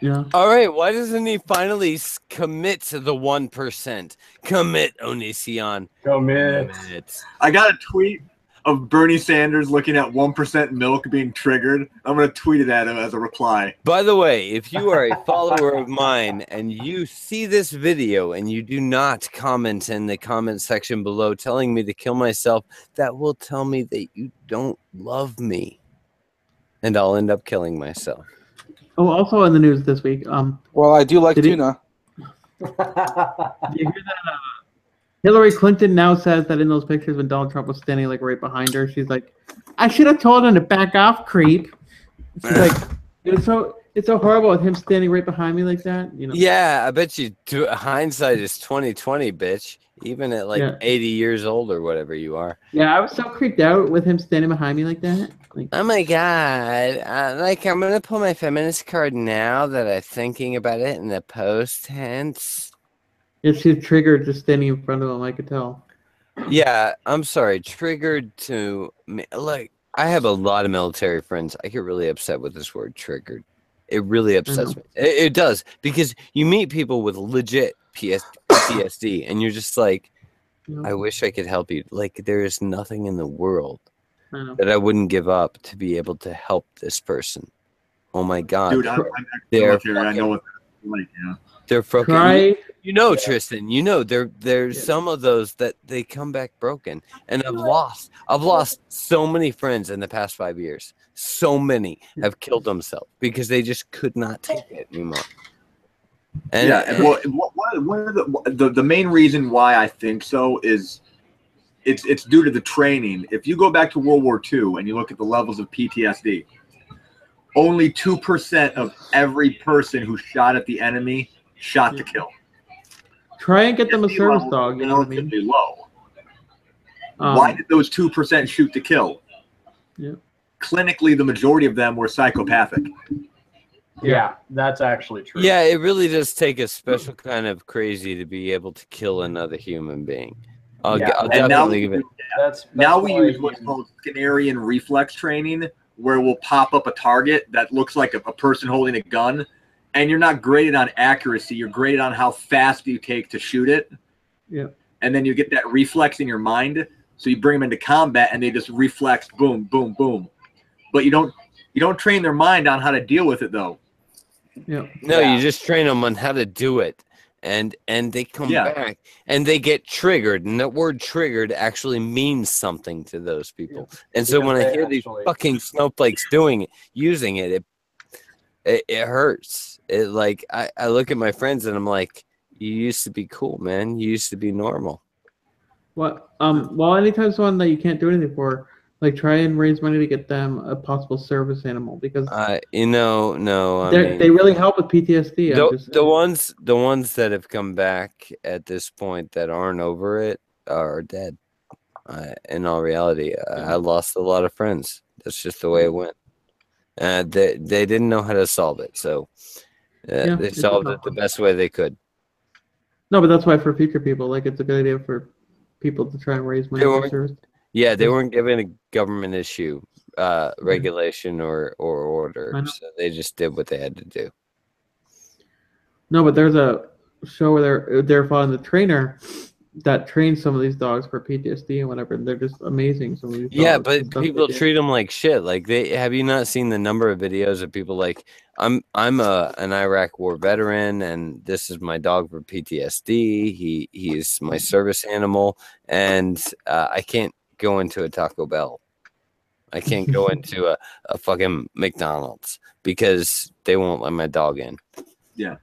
Yeah. All right. Why doesn't he finally commit to the 1%? Commit, Onision. Commit. I got a tweet of Bernie Sanders looking at 1% milk being triggered. I'm going to tweet it at him as a reply. By the way, if you are a follower of mine and you see this video and you do not comment in the comment section below telling me to kill myself, that will tell me that you don't love me. And I'll end up killing myself. Oh, also in the news this week. Well, I do like tuna. Did you hear that? Hillary Clinton now says that in those pictures when Donald Trump was standing like right behind her, she's like, "I should have told him to back off, creep." She's like, it's so horrible with him standing right behind me like that. You know? Yeah, I bet you. Hindsight is 20/20, bitch. Even at 80 years old or whatever you are. Yeah, I was so creeped out with him standing behind me like that. Like, oh my god! I'm gonna pull my feminist card now that I'm thinking about it in the post tense. It's she's triggered just standing in front of him. I could tell. Yeah, I'm sorry. Triggered to like I have a lot of military friends. I get really upset with this word "triggered." It really upsets me. It does because you meet people with legit PTSD, and you're just like, I wish I could help you. Like there is nothing in the world that I wouldn't give up to be able to help this person. Oh my god, dude! I'm military. I know what they're like. Yeah. They're fucking, Tristan, there's some of those that they come back broken. And I've lost so many friends in the past 5 years. So many have killed themselves because they just could not take it anymore. And one of the main reason why I think so is it's due to the training. If you go back to World War II and you look at the levels of PTSD, only 2% of every person who shot at the enemy shot to kill. Try and get them a service dog. You know what I mean? Low. Why did those 2% shoot to kill? Yeah. Clinically, the majority of them were psychopathic. Yeah, that's actually true. Yeah, it really does take a special kind of crazy to be able to kill another human being. I'll definitely give it. Now we use what's called Skinnerian reflex training, where we'll pop up a target that looks like a person holding a gun, and you're not graded on accuracy. You're graded on how fast you take to shoot it. Yeah. And then you get that reflex in your mind. So you bring them into combat, and they just reflex, boom, boom, boom. But you don't train their mind on how to deal with it, though. Yeah. No, you just train them on how to do it, and they come back and they get triggered, and that word "triggered" actually means something to those people. And so when I hear these fucking snowflakes using it, it hurts. It like I look at my friends and I'm like, you used to be cool, man. You used to be normal. What? Well, anytime someone that you can't do anything for, like try and raise money to get them a possible service animal because no, they really help with PTSD. The ones that have come back at this point that aren't over it are dead. In all reality, I lost a lot of friends. That's just the way it went. They didn't know how to solve it, so they solved it the best way they could. No, but that's why for future people, like it's a good idea for people to try and raise money for service. Yeah, they weren't given a government issue regulation or order, so they just did what they had to do. No, but there's a show where they're following the trainer that trains some of these dogs for PTSD and whatever. And they're just amazing. Some of these dogs but people treat them like shit. Like have you not seen the number of videos of people like I'm an Iraq war veteran and this is my dog for PTSD. He is my service animal and I can't go into a Taco Bell. I can't go into a fucking McDonald's because they won't let my dog in. Yeah.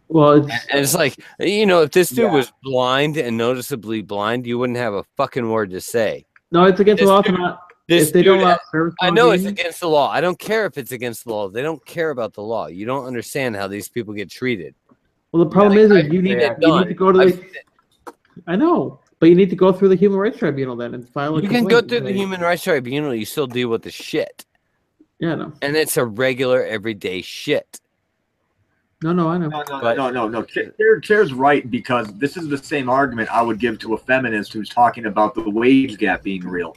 Well, it's like, if this dude was blind and noticeably blind, you wouldn't have a fucking word to say. No, it's against the law to not. If they don't allow service, I know it's against the law. I don't care if it's against the law. They don't care about the law. You don't understand how these people get treated. Well, the problem is you need to go to I know. But you need to go through the Human Rights Tribunal then and file a complaint. You can go through the Human Rights Tribunal. You still deal with the shit. Yeah, no. And it's a regular, everyday shit. No, I know. No. Chair's right because this is the same argument I would give to a feminist who's talking about the wage gap being real.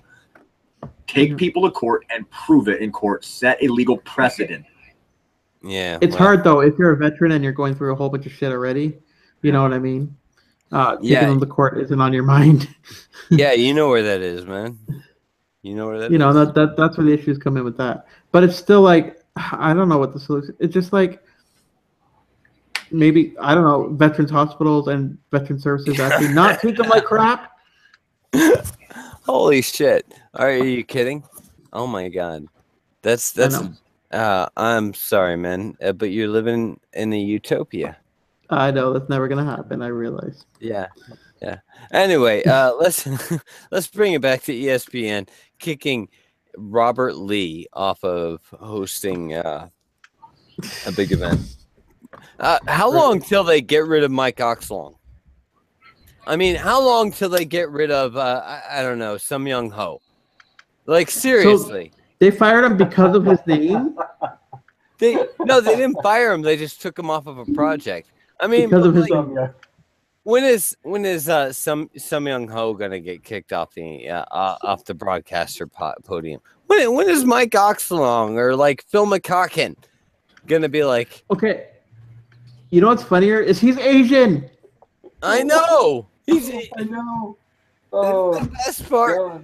Take people to court and prove it in court. Set a legal precedent. Yeah. It's hard, though, if you're a veteran and you're going through a whole bunch of shit already. You know what I mean? Taking them to court isn't on your mind. Yeah, you know where that is, man. You know where that is. That's where the issues come in with that. But it's still like, I don't know what the solution. It's just like maybe, I don't know, veterans hospitals and veteran services actually not treat them like crap. Holy shit. Are you kidding? Oh my God. That's I'm sorry, man, but you're living in a utopia. I know that's never gonna happen. I realize. Yeah. Anyway, let's bring it back to ESPN kicking Robert Lee off of hosting a big event. How long till they get rid of Mike Oxlong? I mean, how long till they get rid of I don't know, some young ho? Like seriously. So they fired him because of his name? They didn't fire him. They just took him off of a project. I mean, because of his when is some young ho gonna get kicked off the broadcaster podium? When is Mike Oxlong or like Phil McCocken gonna be like? Okay, you know what's funnier is he's Asian. I know. I know. Oh, the best part.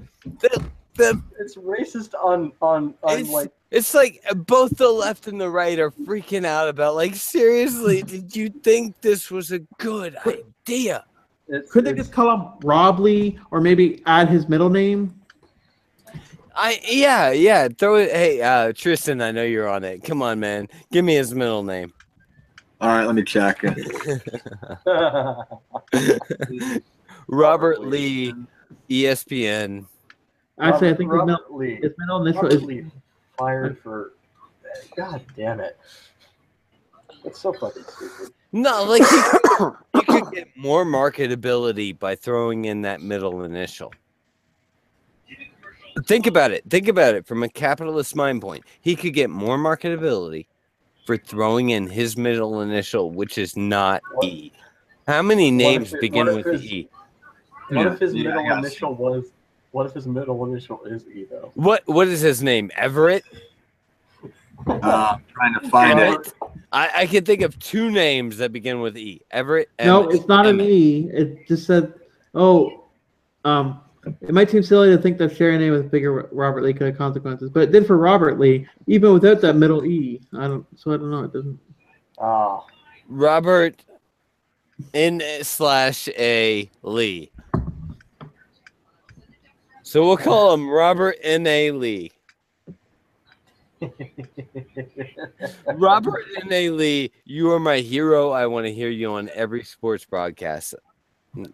It's racist on like. It's like both the left and the right are freaking out about, like, seriously, did you think this was a good idea? Could they just call him Rob Lee or maybe add his middle name? Yeah. Throw it. Hey, Tristan, I know you're on it. Come on, man. Give me his middle name. All right, let me check. Robert Lee, ESPN. Actually, I think his middle initial is Lee fired for. God damn it! That's so fucking stupid. No, like you could get more marketability by throwing in that middle initial. Think about it. Think about it from a capitalist mind point. He could get more marketability for throwing in his middle initial, which is not E. How many names begin with E? What if his middle initial was? What if his middle initial is E though? What is his name? Everett? Trying to find it. I can think of 2 names that begin with E. Everett. No, it's not an E. It just said, it might seem silly to think that sharing a name with bigger Robert Lee could have consequences, but it did for Robert Lee, even without that middle E. I don't know. It doesn't. Robert N/A Lee. So we'll call him Robert N.A. Lee. Robert N.A. Lee, you are my hero. I want to hear you on every sports broadcast.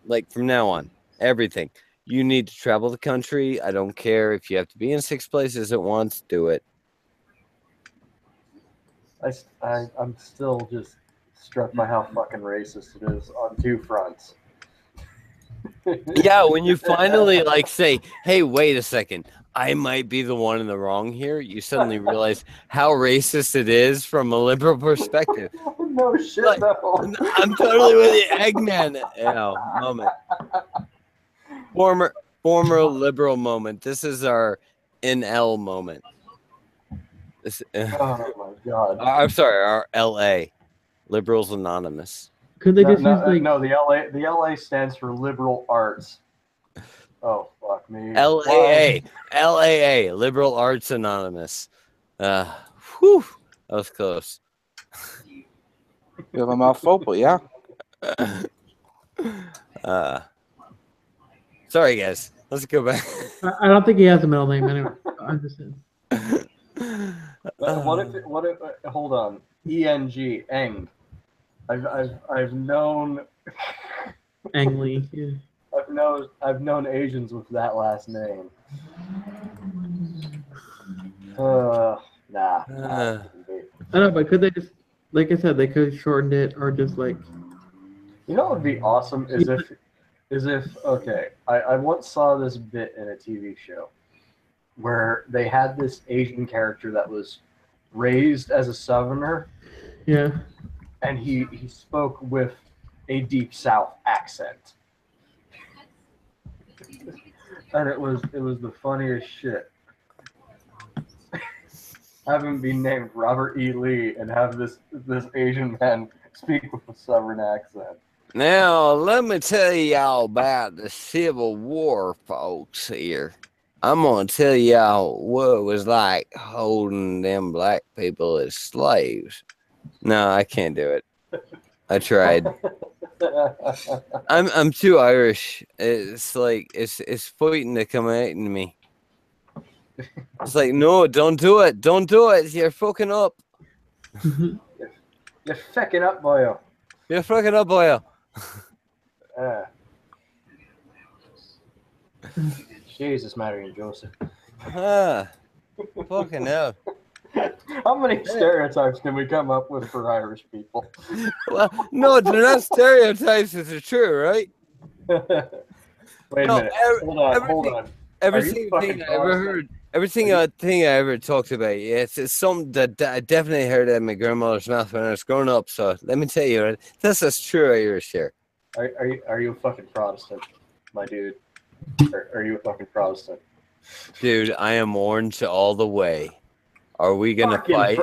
Like from now on, everything. You need to travel the country. I don't care if you have to be in 6 places at once. Do it. I'm still just struck by how fucking racist it is on 2 fronts. Yeah, when you finally say, hey, wait a second, I might be the one in the wrong here, you suddenly realize how racist it is from a liberal perspective. No shit, no. I'm totally with you, Eggman. Moment. Former liberal moment. This is our NL moment. Oh my god. I'm sorry, our LA. Liberals Anonymous. Could they just use the LA stands for liberal arts. Oh fuck me. LAA, Liberal Arts Anonymous. Whew, that was close. You have a mouthful, but yeah. Sorry guys. Let's go back. I don't think he has a middle name anyway. I'm just saying. What if hold on. ENG, Eng. I've known Ang Lee. Yeah. I've known Asians with that last name. Nah. I don't know, but could they just, like I said, they could have shortened it or just like. You know what would be awesome is if okay, I once saw this bit in a TV show where they had this Asian character that was raised as a Southerner. Yeah. And he spoke with a Deep South accent. And it was the funniest shit. Having been named Robert E. Lee and have this Asian man speak with a Southern accent. Now, let me tell y'all about the Civil War, folks, here. I'm going to tell y'all what it was like holding them black people as slaves. No, I can't do it. I tried. I'm too Irish. It's like it's fighting to come out in me. It's like, no, don't do it. Don't do it. You're fucking up. You're fucking up, boyo. You're fucking up, boyo. Jesus, Mary and Joseph. Fucking hell. How many stereotypes can we come up with for Irish people? Well, no, they're not stereotypes. It's true, right? Wait a minute. Hold on. Everything thing I ever heard, everything thing I ever talked about, it's something that I definitely heard at my grandmother's mouth when I was growing up. So let me tell you, this is true Irish here. Are you a fucking Protestant, my dude? Are you a fucking Protestant? Dude, I am orange all the way. Are we gonna fight?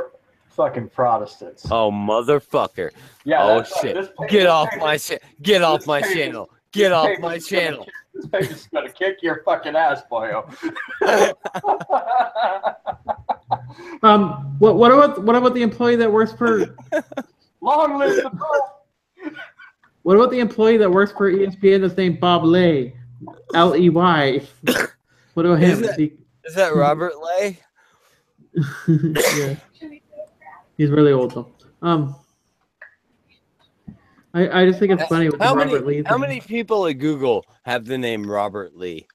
Fucking Protestants. Oh, motherfucker. Yeah. Oh, shit. Get off my channel. Get off my channel. Get off my channel. This page is gonna kick your fucking ass, boyo. What about the employee that works for? Long live the Pope. What about the employee that works for ESPN that's named Bob Ley? L-E-Y. What about him? Is that Robert Ley? Yeah. He's really old though. I just think it's funny with Robert Lee. How many people at Google have the name Robert Lee?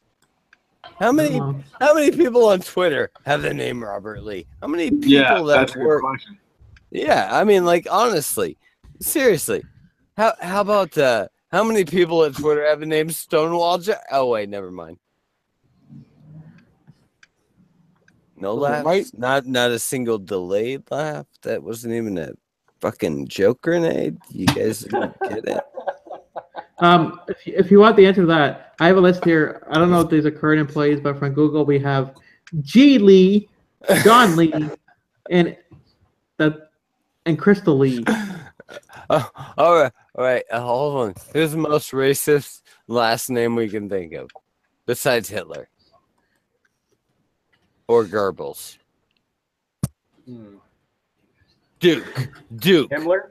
How many people on Twitter have the name Robert Lee? How many people that work? Yeah, I mean, like, honestly, seriously, how about how many people at Twitter have the name Stonewall Jack? Oh wait, never mind. No laughs. Not a single delayed laugh. That wasn't even a fucking joke grenade. You guys didn't get it. If you want the answer to that, I have a list here. I don't know if these are current employees, but from Google we have G. Lee, John Lee, and Crystal Lee. Oh, all right. Hold on. Who's the most racist last name we can think of, besides Hitler or Goebbels? Duke. Himmler.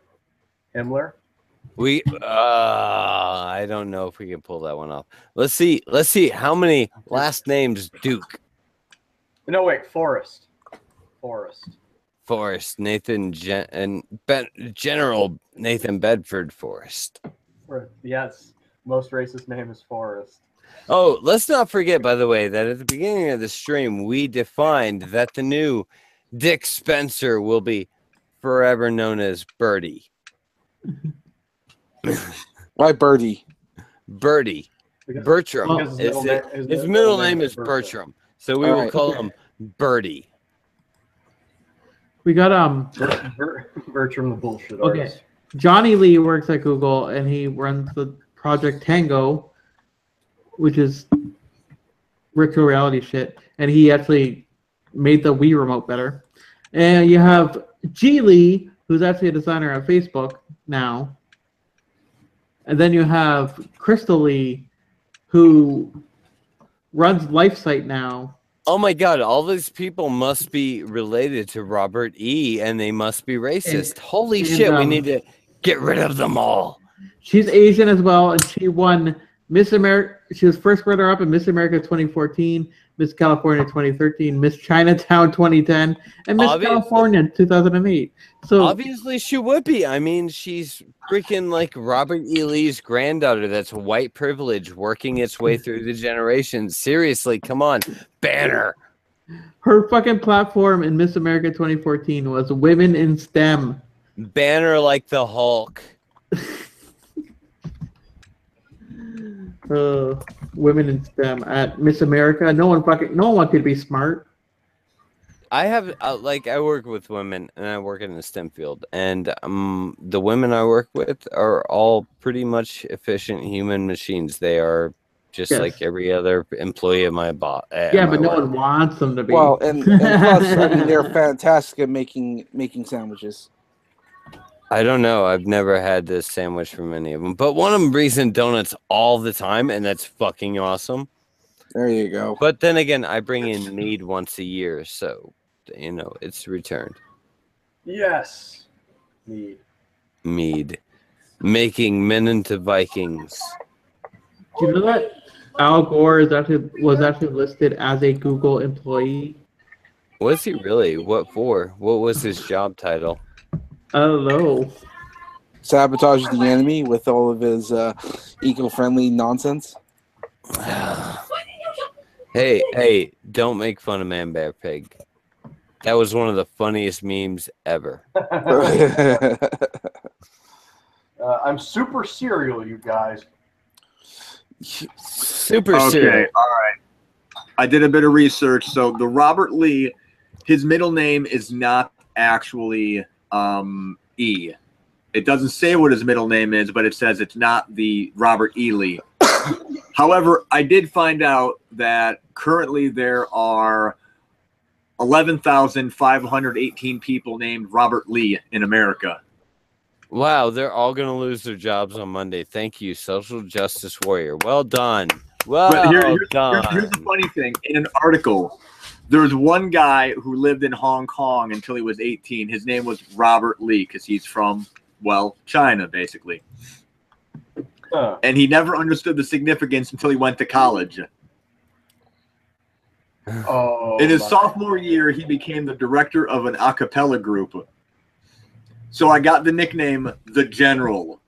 I don't know if we can pull that one off. Let's see how many last names Duke. No, wait, Forrest. Nathan General Nathan Bedford Forrest. Yes, most racist name is Forrest. Oh, let's not forget, by the way, that at the beginning of the stream we defined that the new Dick Spencer will be forever known as Birdie. Why Birdie? Birdie. Bertram. His middle name is Bertram. So we will call him Birdie. We got Bertram the bullshit okay. artist. Johnny Lee works at Google and he runs the project Tango, which is virtual reality shit, and he actually made the Wii remote better. And you have G Lee, who's actually a designer at Facebook now. And then you have Crystal Lee, who runs LifeSite now. Oh my God, all these people must be related to Robert E. and they must be racist. Holy shit, we need to get rid of them all. She's Asian as well, and she won Miss America. She was first runner-up in Miss America 2014, Miss California 2013, Miss Chinatown 2010, and Miss California 2008. So obviously she would be. I mean, she's freaking like Robert E. Lee's granddaughter. That's white privilege working its way through the generations. Seriously, come on, banner. Her fucking platform in Miss America 2014 was Women in STEM. Banner like the Hulk. Women in STEM at Miss America. No one wanted to be smart. I have I work with women and I work in the STEM field, and the women I work with are all pretty much efficient human machines. They are just like every other employee of my boss. Yeah, but no one wants them to be. Well, and plus, I mean, they're fantastic at making sandwiches. I don't know. I've never had this sandwich from any of them, but one of them brings in donuts all the time, and that's fucking awesome. There you go. But then again, I bring in mead once a year, so it's returned. Yes, mead, making men into Vikings. Do you know that Al Gore was actually listed as a Google employee? Was he really? What for? What was his job title? I don't know. Sabotage the enemy with all of his eco-friendly nonsense. Hey, don't make fun of Man Bear Pig. That was one of the funniest memes ever. I'm super serial, you guys. Super serial. Okay, all right. I did a bit of research. So the Robert Lee, his middle name is not actually E. It doesn't say what his middle name is, but it says it's not the Robert E. Lee. However, I did find out that currently there are 11,518 people named Robert Lee in America. Wow, they're all going to lose their jobs on Monday. Thank you, social justice warrior. Well done. Well done. Here's the funny thing. In an article, there's one guy who lived in Hong Kong until he was 18. His name was Robert Lee because he's from, well, China, basically. And he never understood the significance until he went to college. In his sophomore year, he became the director of an a cappella group. So I got the nickname The General.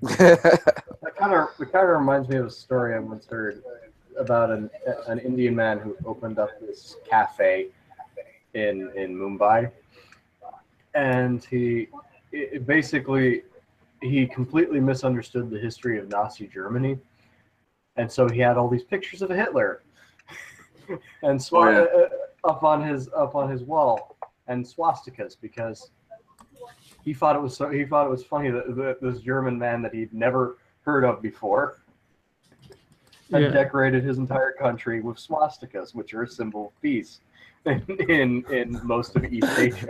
That kind of reminds me of a story I once heard about an Indian man who opened up this cafe in Mumbai, and he completely misunderstood the history of Nazi Germany, and so he had all these pictures of Hitler, and so up on his wall, and swastikas, because he thought it was funny that this German man that he'd never heard of before had decorated his entire country with swastikas, which are a symbol of peace in most of East Asia.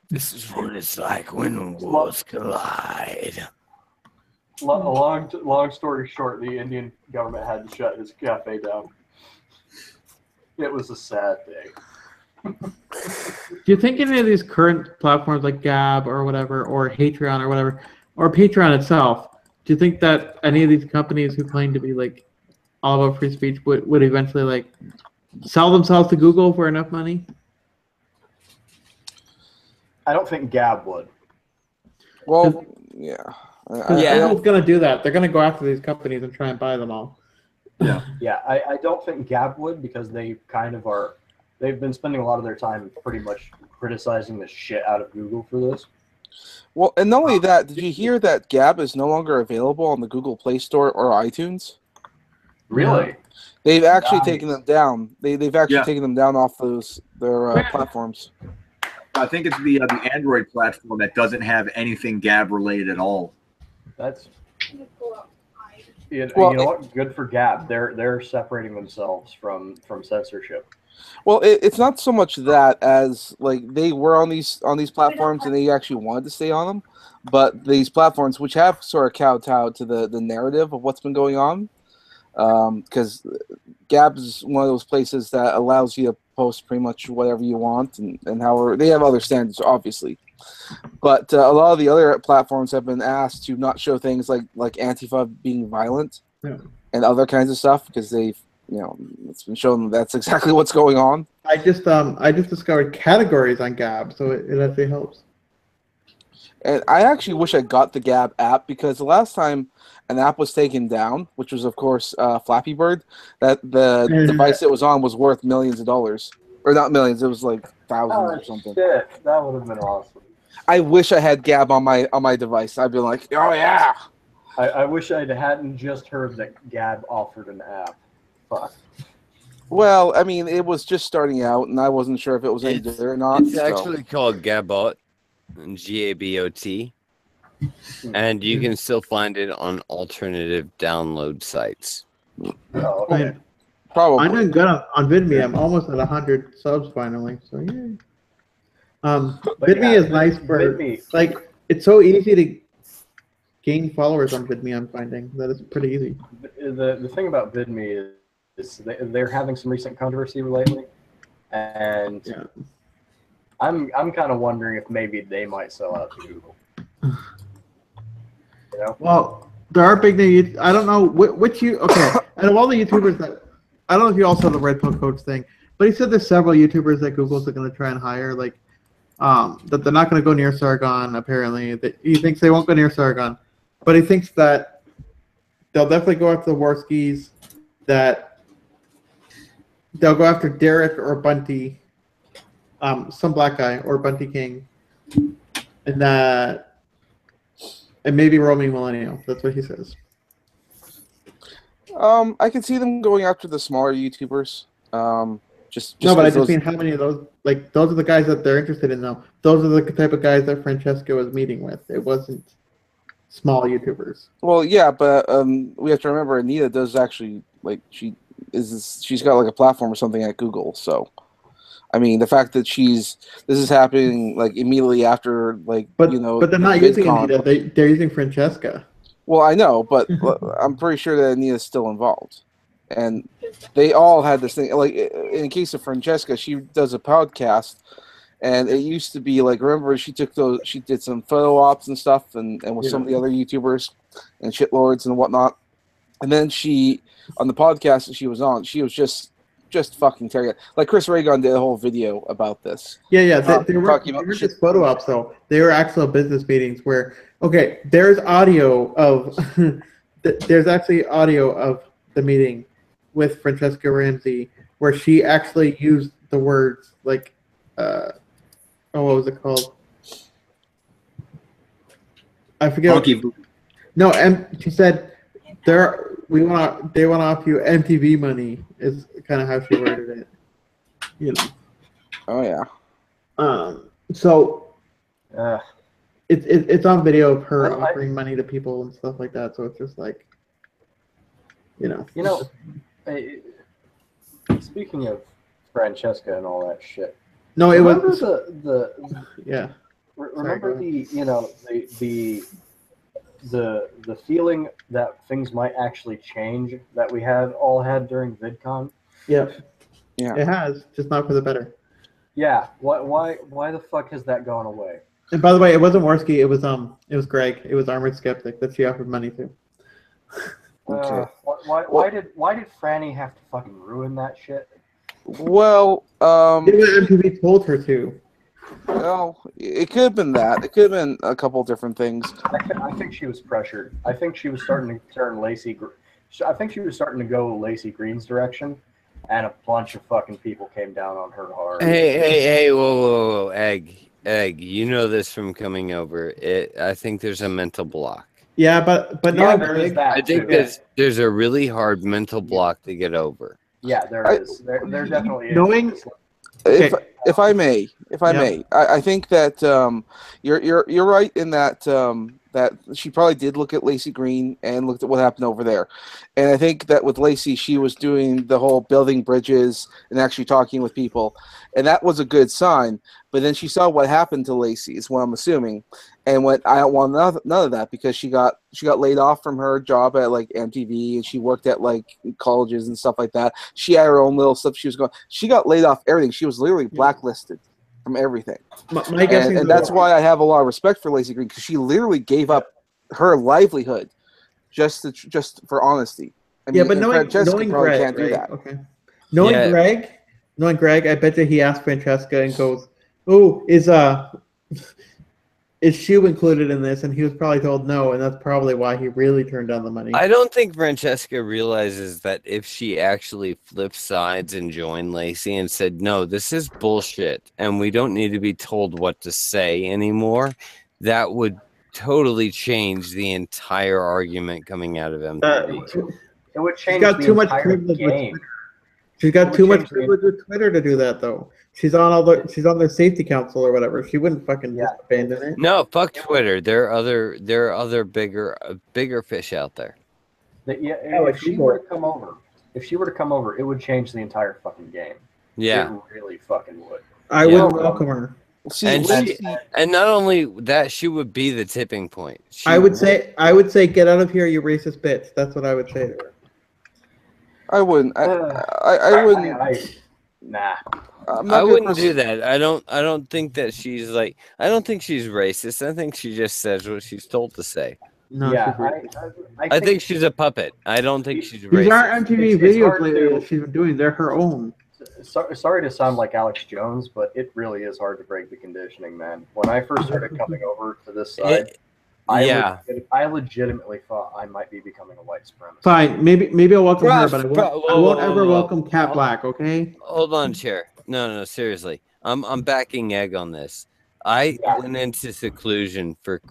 This is what it's like when worlds collide. Long story short, the Indian government had to shut his cafe down. It was a sad day. Do you think any of these current platforms like Gab or whatever, or Patreon or whatever, or Patreon itself, do you think that any of these companies who claim to be like all about free speech would eventually like sell themselves to Google for enough money? I don't think Gab would. Well, yeah. Google's going to do that. They're going to go after these companies and try and buy them all. Yeah. I don't think Gab would, because they kind of are. They've been spending a lot of their time pretty much criticizing the shit out of Google for this. Well, and not only that, did you hear that Gab is no longer available on the Google Play Store or iTunes? Really? They've actually taken them down. They've actually taken them down off their platforms. I think it's the Android platform that doesn't have anything Gab related at all. That's you know what? Good for Gab. They're separating themselves from censorship. Well, it's not so much that as like they were on these platforms and they actually wanted to stay on them, but these platforms which have sort of kowtowed to the narrative of what's been going on, because Gab is one of those places that allows you to post pretty much whatever you want and however they have other standards obviously, but a lot of the other platforms have been asked to not show things like Antifa being violent and other kinds of stuff because they've it's been shown that's exactly what's going on. I just discovered categories on Gab, so it actually helps. And I actually wish I got the Gab app because the last time an app was taken down, which was of course Flappy Bird, that the device it was on was worth millions of dollars, or not millions, it was like thousands or something. Shit, that would have been awesome. I wish I had Gab on my device. I'd be like, oh yeah. I wish I hadn't just heard that Gab offered an app. Fuck. Well, I mean, it was just starting out, and I wasn't sure if it was any good or not. It's actually called Gabot, Gabot, and you can still find it on alternative download sites. Oh, okay. Probably. I'm doing good on VidMe. I'm almost at 100 subs finally. So yeah. VidMe is nice for like it's so easy to gain followers on VidMe. I'm finding that it's pretty easy. The thing about VidMe is they're having some recent controversy lately, and I'm kind of wondering if maybe they might sell out to Google. Well, there are big names. I don't know which you. Okay, out of all the YouTubers that I don't know if you all saw the Red Pill Coach thing, but he said there's several YouTubers that Google's going to try and hire, like that they're not going to go near Sargon. Apparently, that he thinks they won't go near Sargon, but he thinks that they'll definitely go after the Warskis. That they'll go after Derek or Bunty, some black guy or Bunty King, and maybe Roaming Millennial. That's what he says. I can see them going after the smaller YouTubers. Just no, but I just mean how many of those? Like those are the guys that they're interested in, though. Those are the type of guys that Francesca was meeting with. It wasn't small YouTubers. Well, yeah, but we have to remember Anita does actually she's got like a platform or something at Google. So, I mean, the fact that this is happening like immediately after but they're not using Anita. They're using Francesca. Well, I know, but I'm pretty sure that Anita's still involved, and they all had this thing. Like in case of Francesca, she does a podcast, and it used to be like remember she did some photo ops and stuff, and with some of the other YouTubers and shitlords and whatnot, and then on the podcast that she was on, she was just fucking tearing it. Like Chris Reagan did a whole video about this. Yeah. They were just photo ops, though. They were actual business meetings where, okay, there's audio of, there's actually audio of the meeting with Francesca Ramsey where she actually used the words like, what was it called? I forget. Monkey. No, and she said they want to offer you MTV money is kind of how she worded it. You know. Oh yeah. So it's on video of her offering money to people and stuff like that. So it's just like, you know. You know, speaking of Francesca and all that shit. No, it remember was the yeah. Remember the feeling that things might actually change that we all had during VidCon. Yeah. Yeah. It has, just not for the better. Yeah. Why the fuck has that gone away? And by the way, it wasn't Worski. It was Greg. It was Armored Skeptic that she offered money to. Okay. Why did Franny have to fucking ruin that shit? Well, MTV told her to. Well, it could have been that. It could have been a couple different things. I think she was pressured. I think she was starting to turn Lacey. I think she was starting to go Lacey Green's direction, and a bunch of fucking people came down on her hard. Hey, whoa, Egg, you know this from coming over. I think there's a mental block. Yeah, but yeah, no, there is that. I think there's a really hard mental block to get over. Yeah, there is. There definitely is. Knowing. If I may, I think that you're right in that that she probably did look at Lacey Green and looked at what happened over there, and I think that with Lacey she was doing the whole building bridges and actually talking with people, and that was a good sign. But then she saw what happened to Lacey, is what I'm assuming, and went, I don't want none of that, because she got laid off from her job at like MTV, and she worked at like colleges and stuff like that. She had her own little stuff she was going. She got laid off everything. She was literally blacklisted from everything. And that's why I have a lot of respect for Lacey Green, because she literally gave up her livelihood just for honesty. I mean, but knowing Greg, can't do right? that. Okay. Knowing Greg, I bet you he asked Francesca and goes, "Oh, is Shu included in this?" And he was probably told no, and that's probably why he really turned down the money. I don't think Francesca realizes that if she actually flipped sides and joined Lacey and said, no, this is bullshit, and we don't need to be told what to say anymore, that would totally change the entire argument coming out of MTV. It would change. She's got too much privilege with Twitter. She's got too much privilege with Twitter to do that, though. She's on their safety council or whatever. She wouldn't fucking just abandon it. No, fuck Twitter. There are other bigger fish out there. If she were to come over, it would change the entire fucking game. Yeah, it really fucking would. I would welcome her. And not only that, she would be the tipping point. I would say, get out of here, you racist bitch. That's what I would say to her. I wouldn't. I wouldn't. Nah. I wouldn't do that. I don't think that she's like. I don't think she's racist. I think she just says what she's told to say. No, yeah, I think she's a puppet. I don't think she's racist. These aren't MTV videos lately that she's been doing. They're her own. Sorry to sound like Alex Jones, but it really is hard to break the conditioning, man. When I first started coming over to this side, I legitimately thought I might be becoming a white supremacist. Fine, maybe I'll welcome her, but I won't ever welcome Cat Black. Okay? Hold on, Chair. No, seriously. I'm backing Egg on this. I went into seclusion for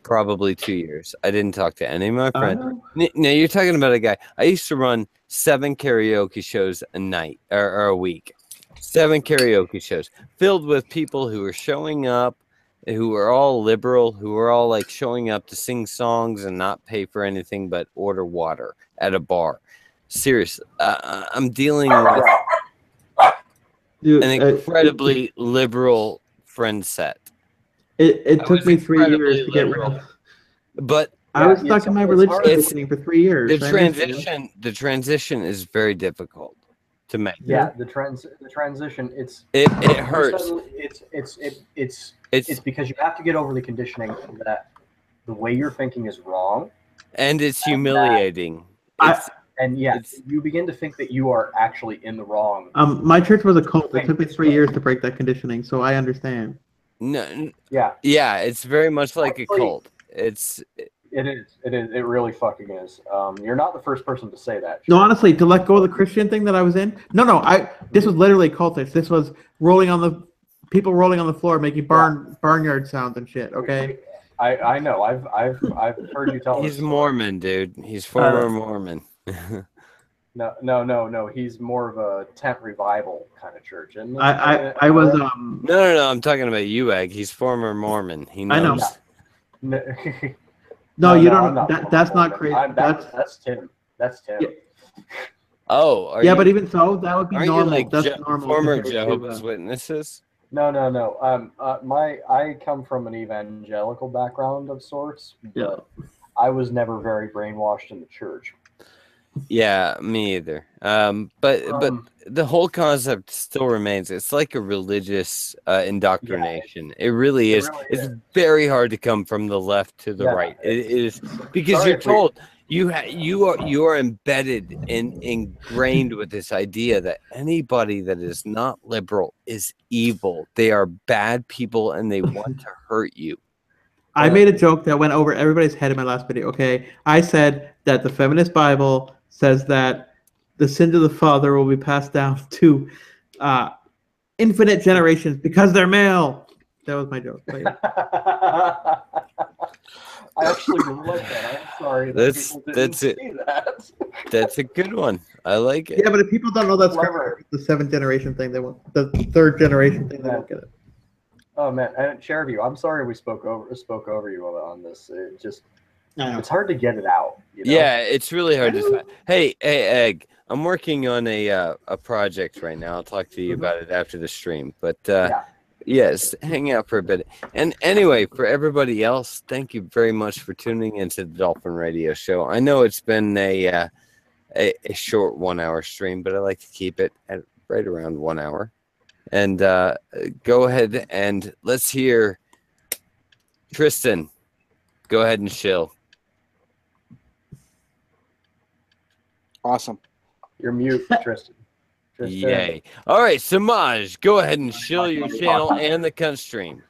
probably 2 years. I didn't talk to any of my friends. Now you're talking about a guy. I used to run 7 karaoke shows a night or a week. 7 karaoke shows filled with people who were showing up, who were all liberal, who were all like showing up to sing songs and not pay for anything but order water at a bar. Seriously, I'm dealing with an incredibly liberal friend set. It took me 3 years to get rid of. But I was stuck in my religious awakening for 3 years. The transition is very difficult to make. Yeah, the transition. It hurts. It's because you have to get over the conditioning that the way you're thinking is wrong, and it's humiliating. You begin to think that you are actually in the wrong. My church was a cult. It took me 3 years to break that conditioning, so I understand. No. Yeah, it's very much like a cult. It is. It really fucking is. You're not the first person to say that. No, honestly, to let go of the Christian thing that I was in. No. This was literally cultish. This was people rolling on the floor, making barnyard sounds and shit. Okay. I know. I've heard you tell. He's Mormon, dude. He's former Mormon. No. He's more of a tent revival kind of church. And I was No. I'm talking about you, Egg. He's former Mormon. He knows. I know. No, you don't. That's not crazy. That's Tim. That's Tim. Yeah. Oh, yeah, but even so, that would be aren't normal. You like that's normal. Former Jehovah's Witnesses? No. I come from an evangelical background of sorts, but I was never very brainwashed in the church. Yeah, me either. But the whole concept still remains. It's like a religious indoctrination. Yeah, it really is. It's very hard to come from the left to the right. It is because you're told you are embedded and ingrained with this idea that anybody that is not liberal is evil. They are bad people and they want to hurt you. I made a joke that went over everybody's head in my last video. Okay, I said that the feminist Bible says that the sins of the father will be passed down to infinite generations because they're male. That was my joke. I actually really like that. I'm sorry. That's it. That's a good one. I like it. Yeah, but if people don't know that's the 7th generation thing, they won't. The 3rd generation thing, they won't get it. Oh man, and Cherview, I'm sorry we spoke over you on this. It just it's hard to get it out. You know? Yeah, it's really hard to find. Hey, Egg, I'm working on a project right now. I'll talk to you about it after the stream. But yes, hang out for a bit. And anyway, for everybody else, thank you very much for tuning into the Dolphin Radio Show. I know it's been a short 1 hour stream, but I like to keep it at right around 1 hour. And go ahead and let's hear Tristan. Go ahead and chill. Awesome. You're mute, Tristan. Yay. All right, Samaj, go ahead and chill your channel and the cunt stream.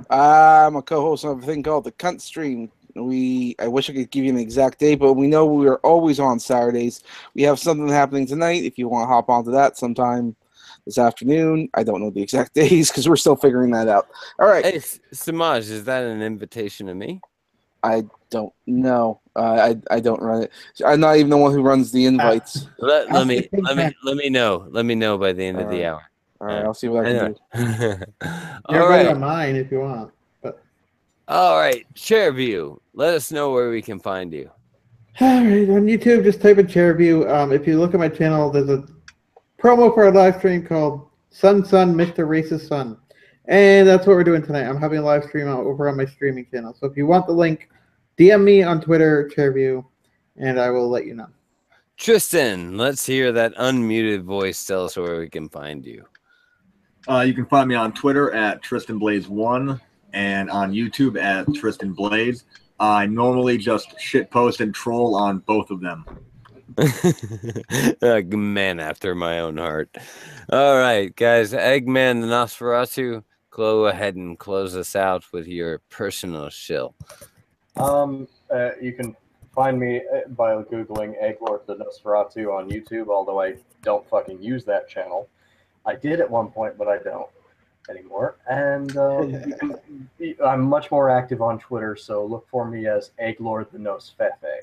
I'm a co-host of a thing called the Cunt Stream. I wish I could give you an exact date, but we know we are always on Saturdays. We have something happening tonight. If you want to hop onto that sometime this afternoon, I don't know the exact days because we're still figuring that out. All right. Hey, Samaj, is that an invitation to me? I don't know. I don't run it. I'm not even the one who runs the invites. Let me know. Let me know by the end of the hour. All right, I'll see what I can do. You're right on mine if you want. But all right, Cherview, let us know where we can find you. All right, on YouTube, just type in Cherview. If you look at my channel, there's a promo for a live stream called Son, Mr. Racist Son. And that's what we're doing tonight. I'm having a live stream over on my streaming channel. So if you want the link, DM me on Twitter, Cherview, and I will let you know. Tristan, let's hear that unmuted voice. Tell us where we can find you. You can find me on Twitter at TristanBlaze1 and on YouTube at Tristan Blaze. I normally just shitpost and troll on both of them. A man after my own heart. All right, guys. Eggman the Nosferatu, go ahead and close us out with your personal shill. You can find me by Googling Egglord the Nosferatu on YouTube, although I don't fucking use that channel. I did at one point, but I don't anymore. And I'm much more active on Twitter, so look for me as Egglord the Nosfefe.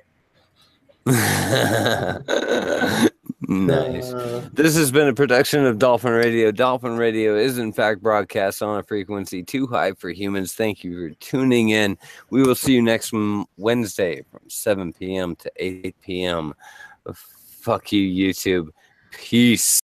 Nice. This has been a production of Dolphin Radio. Dolphin Radio is in fact broadcast on a frequency too high for humans. Thank you for tuning in. We will see you next Wednesday from 7 p.m. to 8 p.m. Fuck you, YouTube. Peace.